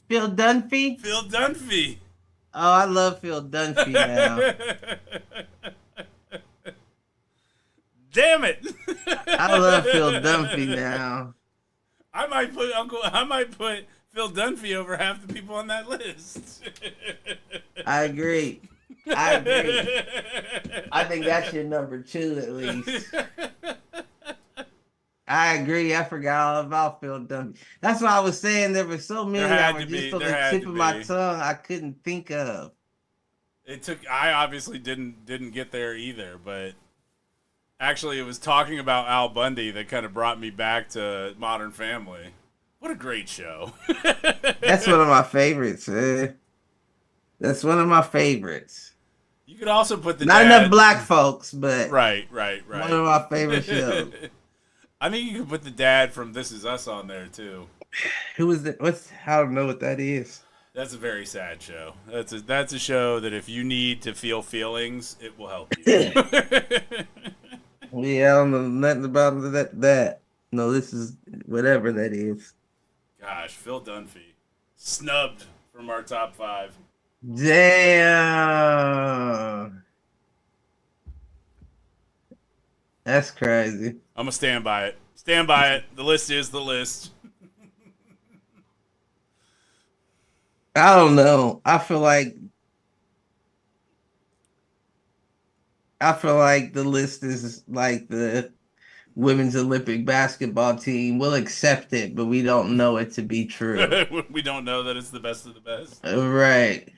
Phil Dunphy?
Phil Dunphy.
Oh, I love Phil Dunphy now.
Damn it!
I love Phil Dunphy now.
I might put Phil Dunphy over half the people on that list.
I agree. I think that's your number 2 at least. I agree. I forgot all about Phil Dunphy. That's what I was saying. There were so many that were just on the tip of my tongue I couldn't think of.
I obviously didn't get there either, but actually it was talking about Al Bundy that kind of brought me back to Modern Family. What a great show.
That's one of my favorites, man. That's one of my favorites.
You could also put the
Not
dad.
enough black folks, but
Right.
one of my favorite shows.
I think you could put the dad from This Is Us on there too.
Who is that? I don't know what that is.
That's a very sad show. That's a show that if you need to feel feelings, it will help you.
Yeah, I don't know nothing about that. No, this is whatever that is.
Gosh, Phil Dunphy. Snubbed from our top 5.
Damn. That's crazy.
I'm going to stand by it. Stand by it. The list is the list.
I don't know. I feel like the list is like the women's Olympic basketball team. We'll accept it, but we don't know it to be true.
We don't know that it's the best of the best.
Right.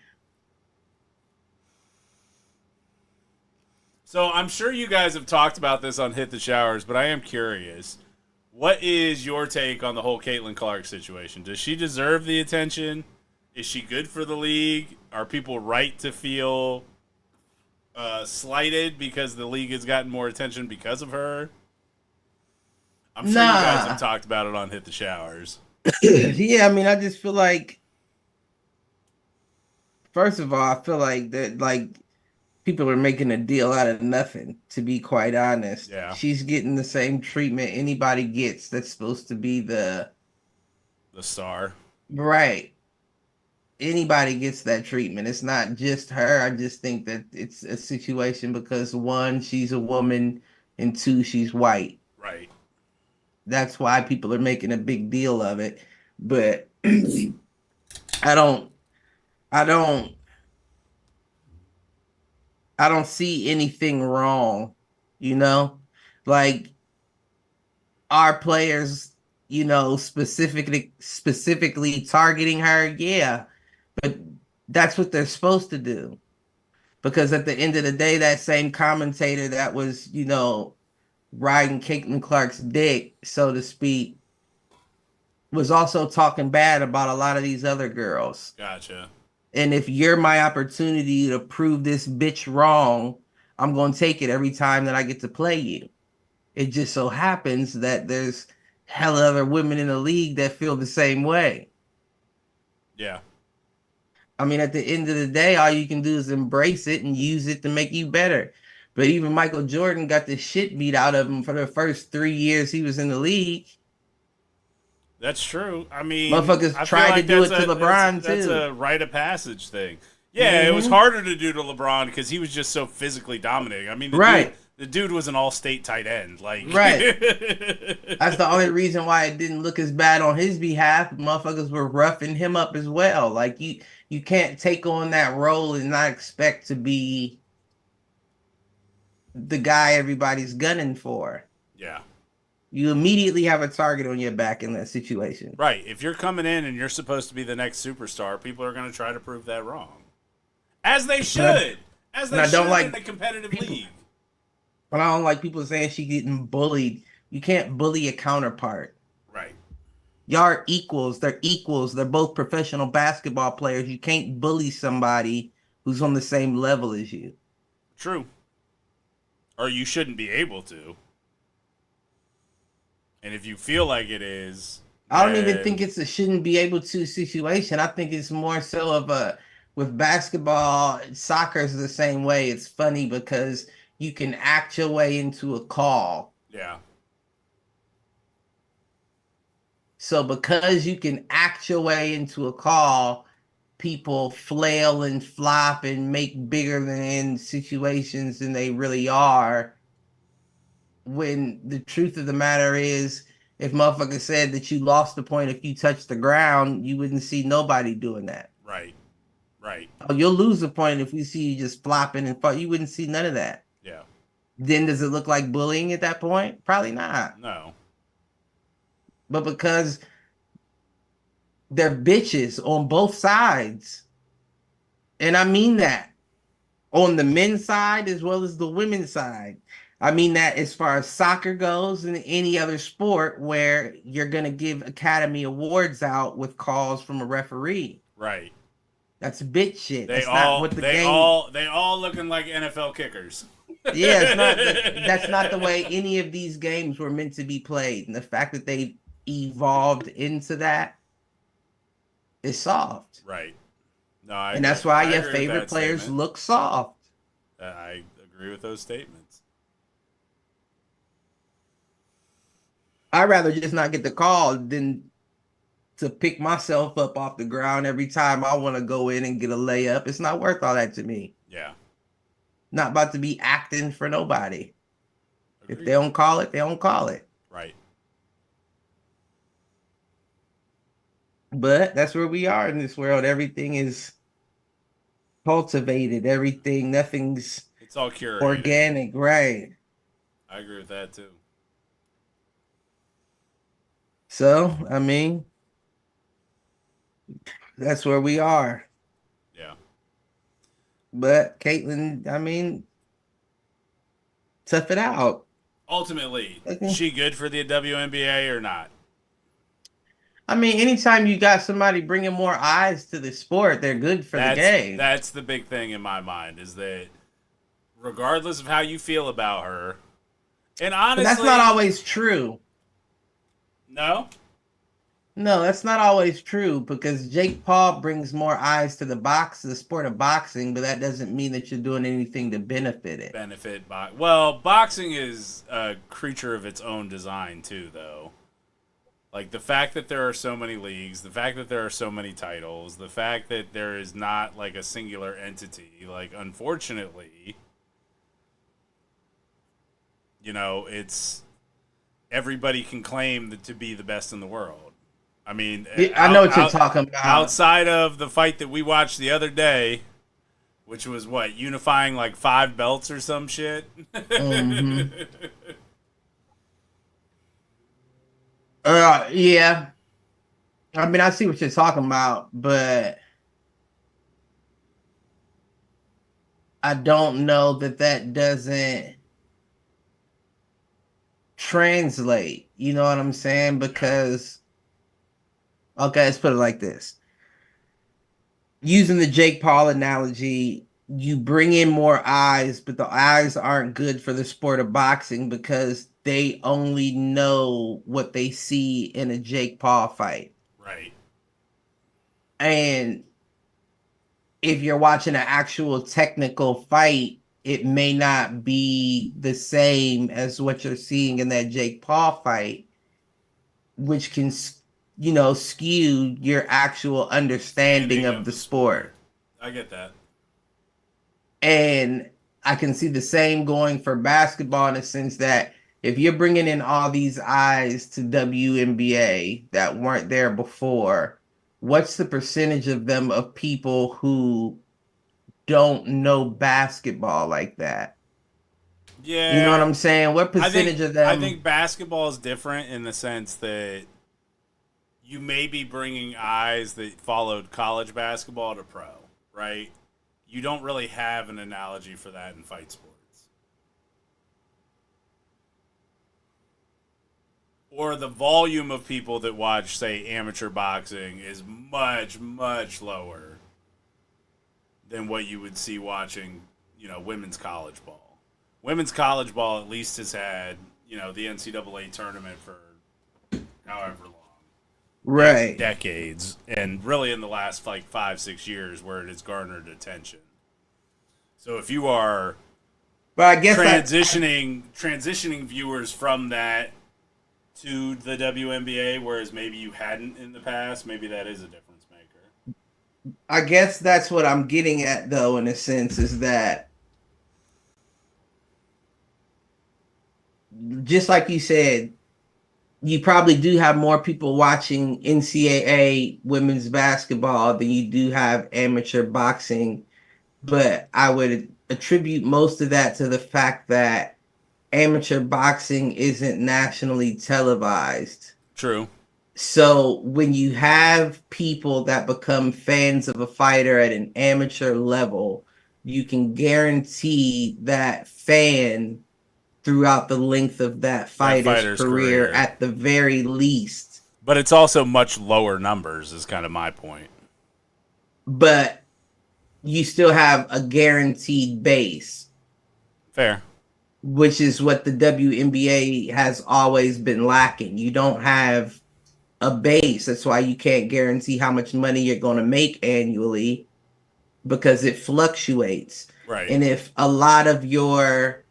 So I'm sure you guys have talked about this on Hit the Showers, but I am curious. What is your take on the whole Caitlin Clark situation? Does she deserve the attention? Is she good for the league? Are people right to feel slighted because the league has gotten more attention because of her? I'm sure you guys have talked about it on Hit the Showers.
Yeah, I mean, I just feel like, first of all, I feel like that, like, people are making a deal out of nothing, to be quite honest.
Yeah.
She's getting the same treatment anybody gets that's supposed to be the
star.
Right. Anybody gets that treatment. It's not just her. I just think that it's a situation because, one, she's a woman, and two, she's white.
Right.
That's why people are making a big deal of it. But I don't see anything wrong, you know? Like, our players, you know, specifically targeting her, yeah. But that's what they're supposed to do. Because at the end of the day, that same commentator that was, you know, riding Caitlin Clark's dick, so to speak, was also talking bad about a lot of these other girls.
Gotcha.
And if you're my opportunity to prove this bitch wrong, I'm going to take it every time that I get to play you. It just so happens that there's hella other women in the league that feel the same way.
Yeah.
I mean, at the end of the day, all you can do is embrace it and use it to make you better. But even Michael Jordan got the shit beat out of him for the first 3 years he was in the league.
That's true. I mean,
motherfuckers tried to do it to LeBron, too.
That's a rite of passage thing. Yeah, It was harder to do to LeBron because he was just so physically dominating. I mean, the dude was an all-state tight end. Like,
right. That's the only reason why it didn't look as bad on his behalf. Motherfuckers were roughing him up as well. Like, you can't take on that role and not expect to be the guy everybody's gunning for.
Yeah.
You immediately have a target on your back in that situation.
Right. If you're coming in and you're supposed to be the next superstar, people are going to try to prove that wrong. As they should. As they should in a competitive league.
But I don't like people saying she getting bullied. You can't bully a counterpart.
Right.
Y'all are equals. They're equals. They're both professional basketball players. You can't bully somebody who's on the same level as you.
True. Or you shouldn't be able to. And if you feel like it is,
I don't even think it's a shouldn't be able to situation. I think it's more so of a, with basketball, soccer is the same way. It's funny because you can act your way into a call.
Yeah.
So because you can act your way into a call, people flail and flop and make bigger than situations than they really are. When the truth of the matter is, if motherfucker said that you lost the point if you touched the ground, you wouldn't see nobody doing that.
Right. Right.
Oh, you'll lose the point if we see you just flopping and fall. You wouldn't see none of that.
Yeah.
Then does it look like bullying at that point? Probably not.
No.
But because they're bitches on both sides, and I mean that, on the men's side as well as the women's side. I mean that as far as soccer goes and any other sport where you're going to give Academy Awards out with calls from a referee.
Right.
That's bitch shit.
They
That's
all
not what the
they
game.
all looking like NFL kickers.
Yeah, it's not. That's not the way any of these games were meant to be played, and the fact that they evolved into that is soft.
Right. No,
And that's why your
agree with
favorite
that
players
statement.
look soft.
I agree with those statements.
I'd rather just not get the call than to pick myself up off the ground every time I want to go in and get a layup. It's not worth all that to me.
Yeah.
Not about to be acting for nobody.
Agreed.
If they don't call it, they don't call it.
Right.
But that's where we are in this world. Everything is cultivated. Nothing's
It's all curated.
organic, right?
I agree with that too.
So, I mean, that's where we are.
Yeah.
But Caitlyn, I mean, tough it out.
Ultimately,
Okay.
is she good for the WNBA or not?
I mean, anytime you got somebody bringing more eyes to the sport, they're good for the game.
That's the big thing in my mind, is that regardless of how you feel about her, and honestly,
But that's not always true.
No?
No, that's not always true because Jake Paul brings more eyes to the sport of boxing, but that doesn't mean that you're doing anything to benefit it.
Well, boxing is a creature of its own design too, though. Like the fact that there are so many leagues, the fact that there are so many titles, the fact that there is not like a singular entity, like unfortunately, it's everybody can claim to be the best in the world. I mean,
I know what you're talking about.
Outside of the fight that we watched the other day, which was what, unifying like 5 belts or some shit.
Mm-hmm. Yeah. I mean, I see what you're talking about, but I don't know that doesn't translate. You know what I'm saying? Because, okay, let's put it like this. Using the Jake Paul analogy, you bring in more eyes, but the eyes aren't good for the sport of boxing because they only know what they see in a Jake Paul fight.
Right.
And if you're watching an actual technical fight, it may not be the same as what you're seeing in that Jake Paul fight, which can, skew your actual understanding of the sport.
I get that.
And I can see the same going for basketball in the sense that if you're bringing in all these eyes to WNBA that weren't there before, what's the percentage of them of people who don't know basketball like that?
Yeah.
You know what I'm saying? What percentage of them?
I think basketball is different in the sense that you may be bringing eyes that followed college basketball to pro, right? You don't really have an analogy for that in fight sports. Or the volume of people that watch, say, amateur boxing is much, much lower than what you would see watching, women's college ball. Women's college ball at least has had, the NCAA tournament for however long.
Right.
Decades. And really in the last, 5-6 years where it has garnered attention. So if you are
but I guess
transitioning viewers from that to the WNBA, whereas maybe you hadn't in the past, maybe that is a difference maker.
I guess that's what I'm getting at, though, in a sense, is that just like you said, you probably do have more people watching NCAA women's basketball than you do have amateur boxing. But I would attribute most of that to the fact that amateur boxing isn't nationally televised.
True.
So when you have people that become fans of a fighter at an amateur level, you can guarantee that fan throughout the length of that fighter's career at the very least.
But it's also much lower numbers is kind of my point.
But you still have a guaranteed base.
Fair.
Which is what the WNBA has always been lacking. You don't have a base. That's why you can't guarantee how much money you're going to make annually, because it fluctuates.
Right.
And if a lot of your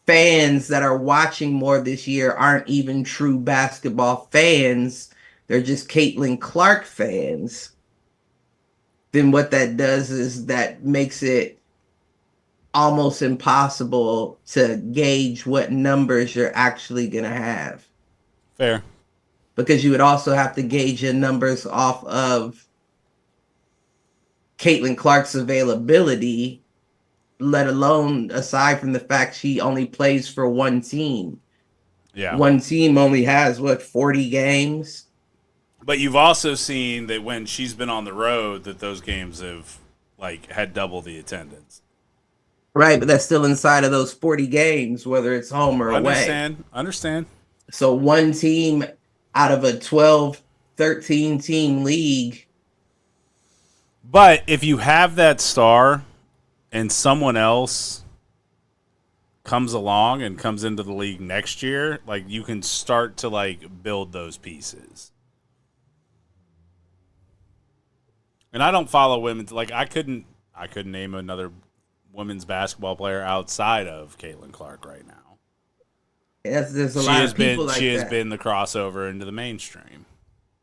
fans that are watching more this year aren't even true basketball fans, they're just Caitlin Clark fans, then what that does is that makes it almost impossible to gauge what numbers you're actually going to have.
Fair.
Because you would also have to gauge your numbers off of Caitlin Clark's availability, let alone aside from the fact she only plays for one team.
Yeah.
One team only has, 40 games?
But you've also seen that when she's been on the road that those games have, had double the attendance.
Right, but that's still inside of those 40 games, whether it's home or away.
Understand.
So one team out of a 12, 13 team league.
But if you have that star and someone else comes along and comes into the league next year, you can start to build those pieces. And I don't follow women's, I couldn't name another women's basketball player outside of Caitlin Clark right now.
There's a lot of people like that.
She has been the crossover into the mainstream.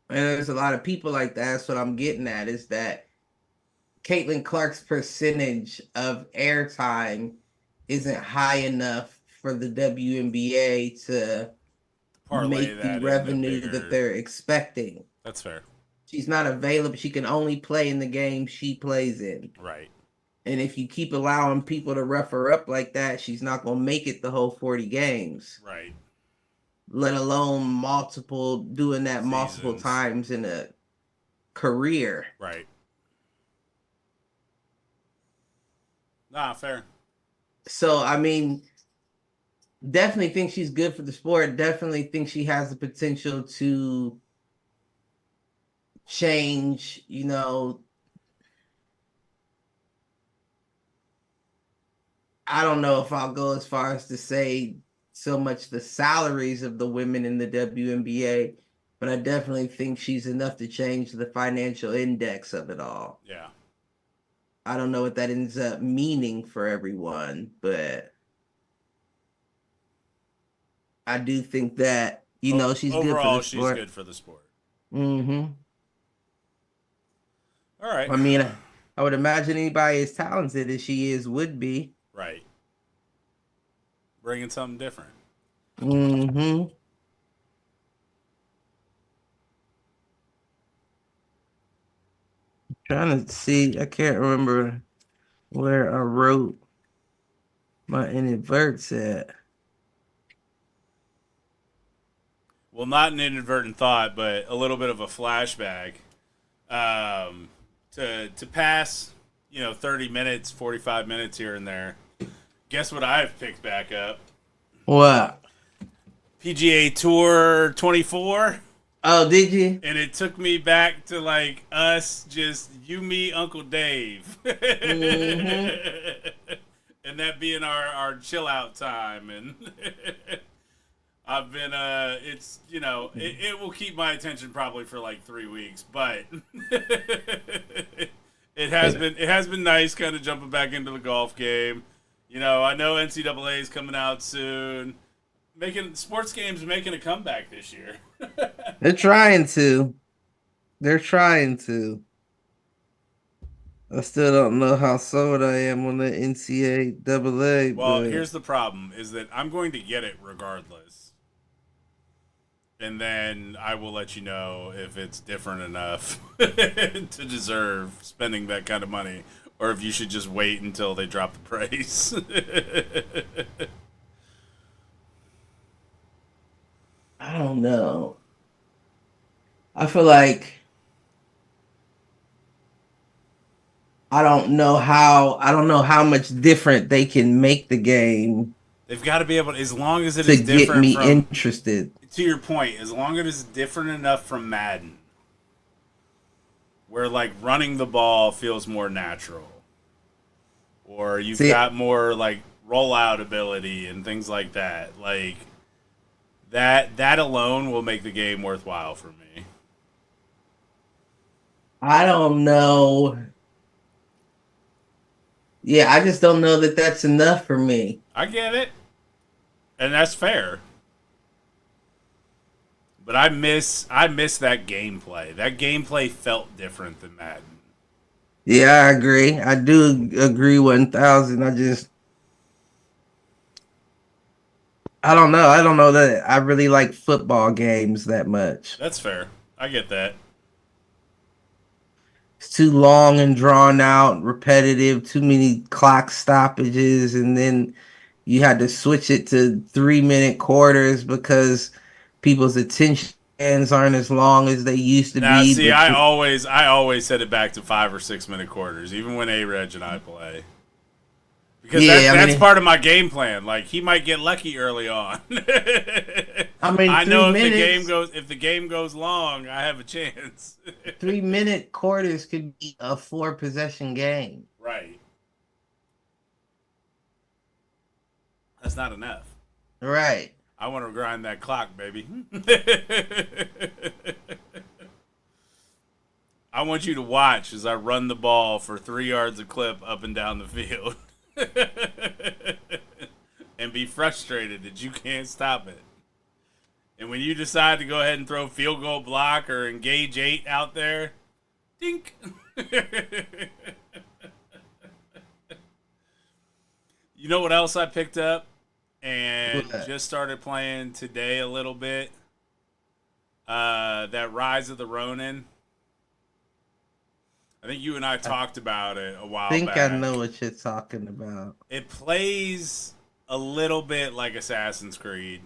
And there's a lot of people like that. That's what I'm getting at, is that Caitlin Clark's percentage of airtime isn't high enough for the WNBA to make the revenue that they're expecting.
That's fair.
She's not available. She can only play in the game she plays in.
Right.
And if you keep allowing people to rough her up like that, she's not going to make it the whole 40 games.
Right.
Let alone doing that multiple times in a career.
Right. Nah, fair.
So, I mean, definitely think she's good for the sport. Definitely think she has the potential to change, I don't know if I'll go as far as to say so much the salaries of the women in the WNBA, but I definitely think she's enough to change the financial index of it all.
Yeah.
I don't know what that ends up meaning for everyone, but I do think that, she's
overall,
good for the sport.
She's good for the sport.
Mm-hmm.
All right.
I mean, I would imagine anybody as talented as she is would be.
Right. Bringing something different.
Mm-hmm. Trying to see, I can't remember where I wrote my inadverts at.
Well, not an inadvertent thought, but a little bit of a flashback. To pass, 30 minutes, 45 minutes here and there. Guess what I've picked back up?
What?
PGA Tour 24.
Oh, did you?
And it took me back to us, just you, me, Uncle Dave. Mm-hmm. And that being our chill out time. And I've been, it's, it will keep my attention probably for 3 weeks, but it has been nice kind of jumping back into the golf game. I know NCAA is coming out soon. Sports games making a comeback this year.
They're trying to. I still don't know how sold I am on the NCAA.
Well, here's the problem, is that I'm going to get it regardless. And then I will let you know if it's different enough to deserve spending that kind of money, or if you should just wait until they drop the price.
I don't know. I feel like I don't know how much different they can make the game
They've got to be able to, as long as it
to
is
get
different
me
from,
interested.
to your point, as long as it is different enough from Madden, where like running the ball feels more natural, or you've
See,
got more like rollout ability and things like that. Like that alone will make the game worthwhile for me.
I don't know. Yeah, I just don't know that that's enough for me.
I get it, and that's fair. But I miss that gameplay. That gameplay felt different than Madden.
Yeah, I agree. I do agree 1000. I don't know. I don't know that I really like football games that much.
That's fair. I get that.
It's too long and drawn out, repetitive, too many clock stoppages, and then you had to switch it to 3 minute quarters because people's attention spans aren't as long as they used to
Now,
be.
see, I always set it back to 5 or 6 minute quarters, even when A-Reg and I play. Because that's part of my game plan. Like, he might get lucky early on. I know if the game goes long, I have a chance.
3 minute quarters could be a 4 possession game.
Right. That's not enough.
Right.
I want to grind that clock, baby. I want you to watch as I run the ball for 3 yards a clip up and down the field. And be frustrated that you can't stop it. And when you decide to go ahead and throw field goal block or engage 8 out there, dink. You know what else I picked up and just started playing today a little bit? That Rise of the Ronin. I think you and I talked about it a while back.
I know what you're talking about.
It plays a little bit like Assassin's Creed.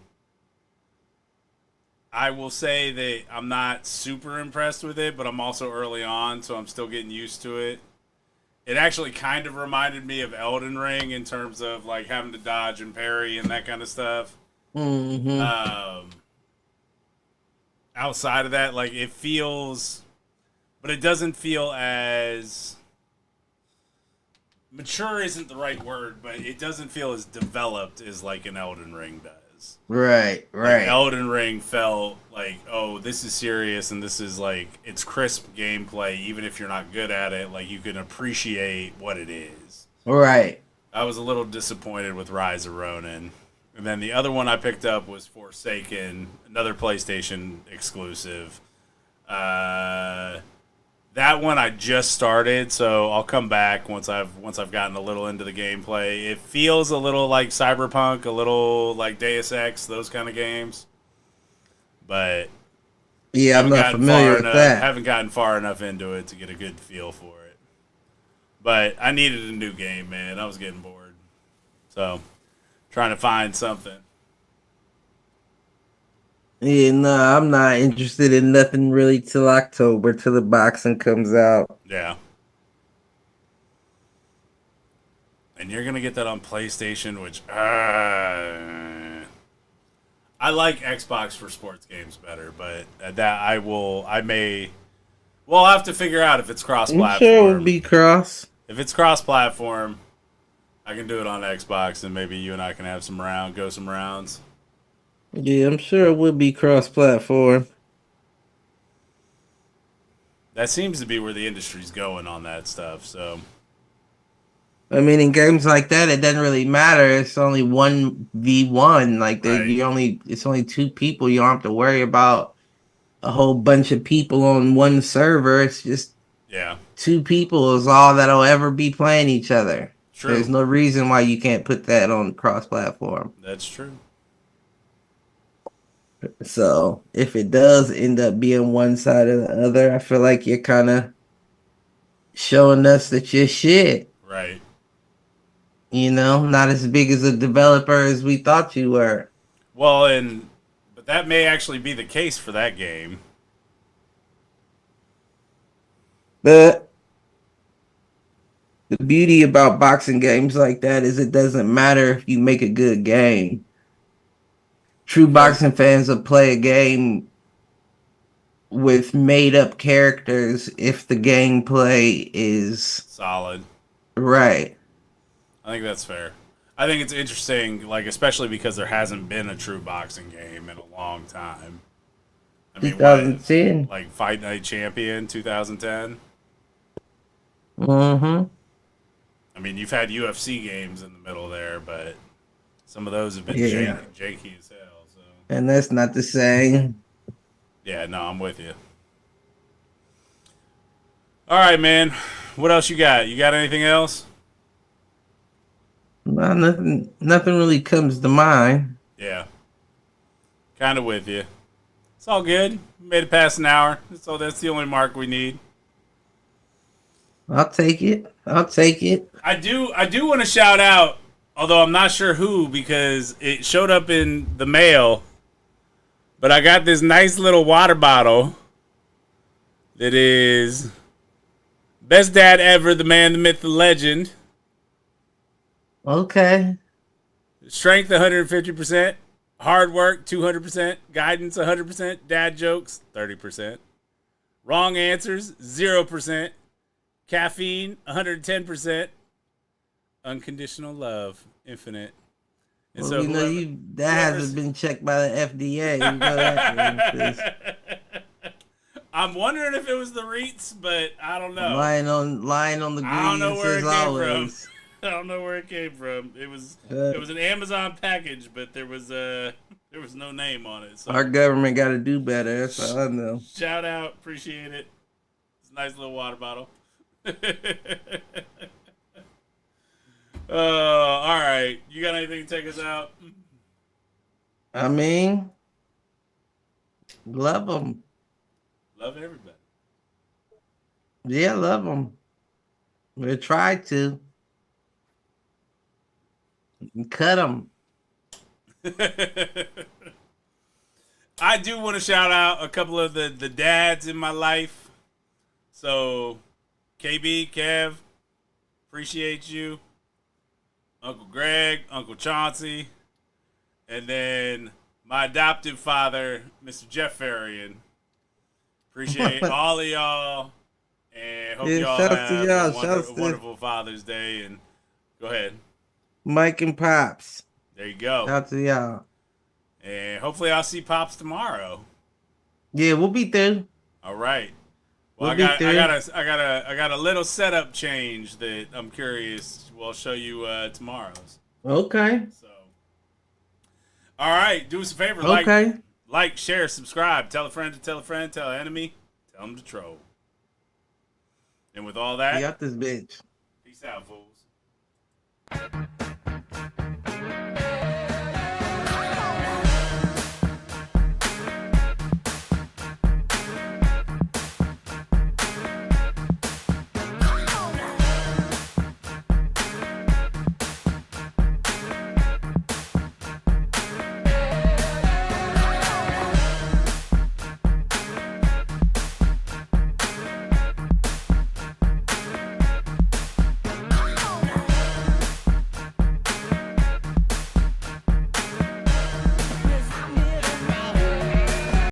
I will say that I'm not super impressed with it, but I'm also early on, so I'm still getting used to it. It actually kind of reminded me of Elden Ring in terms of like having to dodge and parry and that kind of stuff.
Mm-hmm.
Outside of that, like it feels, but it doesn't feel as mature. Isn't the right word, but it doesn't feel as developed as like an Elden Ring does.
Right.
Like Elden Ring felt like, oh, this is serious, and this is like it's crisp gameplay. Even if you're not good at it, like you can appreciate what it is.
Right.
I was a little disappointed with Rise of Ronin. And then the other one I picked up was Forsaken, another PlayStation exclusive. That one I just started, so I'll come back once I've gotten a little into the gameplay. It feels a little like Cyberpunk, a little like Deus Ex, those kind of games. But
yeah, I'm not familiar with that.
Haven't gotten far enough into it to get a good feel for it. But I needed a new game, man. I was getting bored. So, trying to find something.
Yeah, no, I'm not interested in nothing really till October, till the boxing comes out.
Yeah. And you're going to get that on PlayStation, which... I like Xbox for sports games better, but We'll have to figure out if it's cross-platform.
I'm sure it will be cross.
If it's cross-platform, I can do it on Xbox, and maybe you and I can have some rounds.
Yeah, I'm sure it would be cross-platform.
That seems to be where the industry's going on that stuff. So,
I mean, in games like that, it doesn't really matter. It's only 1v1. Like
right.
It's only 2 people. You don't have to worry about a whole bunch of people on one server. It's just 2 people is all that'll ever be playing each other.
True.
There's no reason why you can't put that on cross-platform.
That's true.
So if it does end up being one side or the other, I feel like you're kind of showing us that you're shit.
Right.
You know, not as big as a developer as we thought you were.
Well, but that may actually be the case for that game.
But The beauty about boxing games like that is it doesn't matter if you make a good game. True boxing fans will play a game with made up characters if the gameplay is
solid.
Right.
I think that's fair. I think it's interesting, like especially because there hasn't been a true boxing game in a long time. I mean,
2010.
what, like Fight Night Champion 2010.
Mm-hmm.
I mean, you've had UFC games in the middle there, but some of those have been janky as hell. So.
And that's not the same.
Yeah, no, I'm with you. All right, man. What else you got? You got anything else?
No, nothing really comes to mind.
Yeah. Kind of with you. It's all good. Made it past an hour, so that's the only mark we need.
I'll take it.
I do want to shout out, although I'm not sure who, because it showed up in the mail. But I got this nice little water bottle that is best dad ever, the man, the myth, the legend.
Okay.
Strength 150%, hard work 200%, guidance 100%, dad jokes 30%, wrong answers 0%, caffeine 110%, unconditional love infinite. And
Well,
so
you know, that hasn't been checked by the FDA. You know that.
I'm wondering if it was the REITs, but I don't know.
Lying on the
I don't know where it
as
came
always.
from. I don't know where it came from. It was an Amazon package, but there was no name on it. So
Our government got to do better. That's all I know.
shout out, appreciate it. It's a nice little water bottle. All right. You got anything to take us out?
I mean, love them.
Love everybody.
Yeah, love them. We try to. Cut them.
I do want to shout out a couple of the dads in my life. So, KB, Kev, appreciate you. Uncle Greg, Uncle Chauncey, and then my adoptive father, Mr. Jeff Pharion. Appreciate all of y'all, and hope y'all have a wonderful Father's Day. And go ahead.
Mike and Pops.
There you go.
Out to y'all.
And hopefully I'll see Pops tomorrow.
Yeah, we'll be there.
All right. Well, I got a little setup change that I'm curious. We'll show you tomorrow's.
Okay.
So, all right. Do us a favor.
Okay.
Like, share, subscribe. Tell a friend to tell a friend. Tell an enemy. Tell them to troll. And with all that,
We got this bitch.
peace out, fools.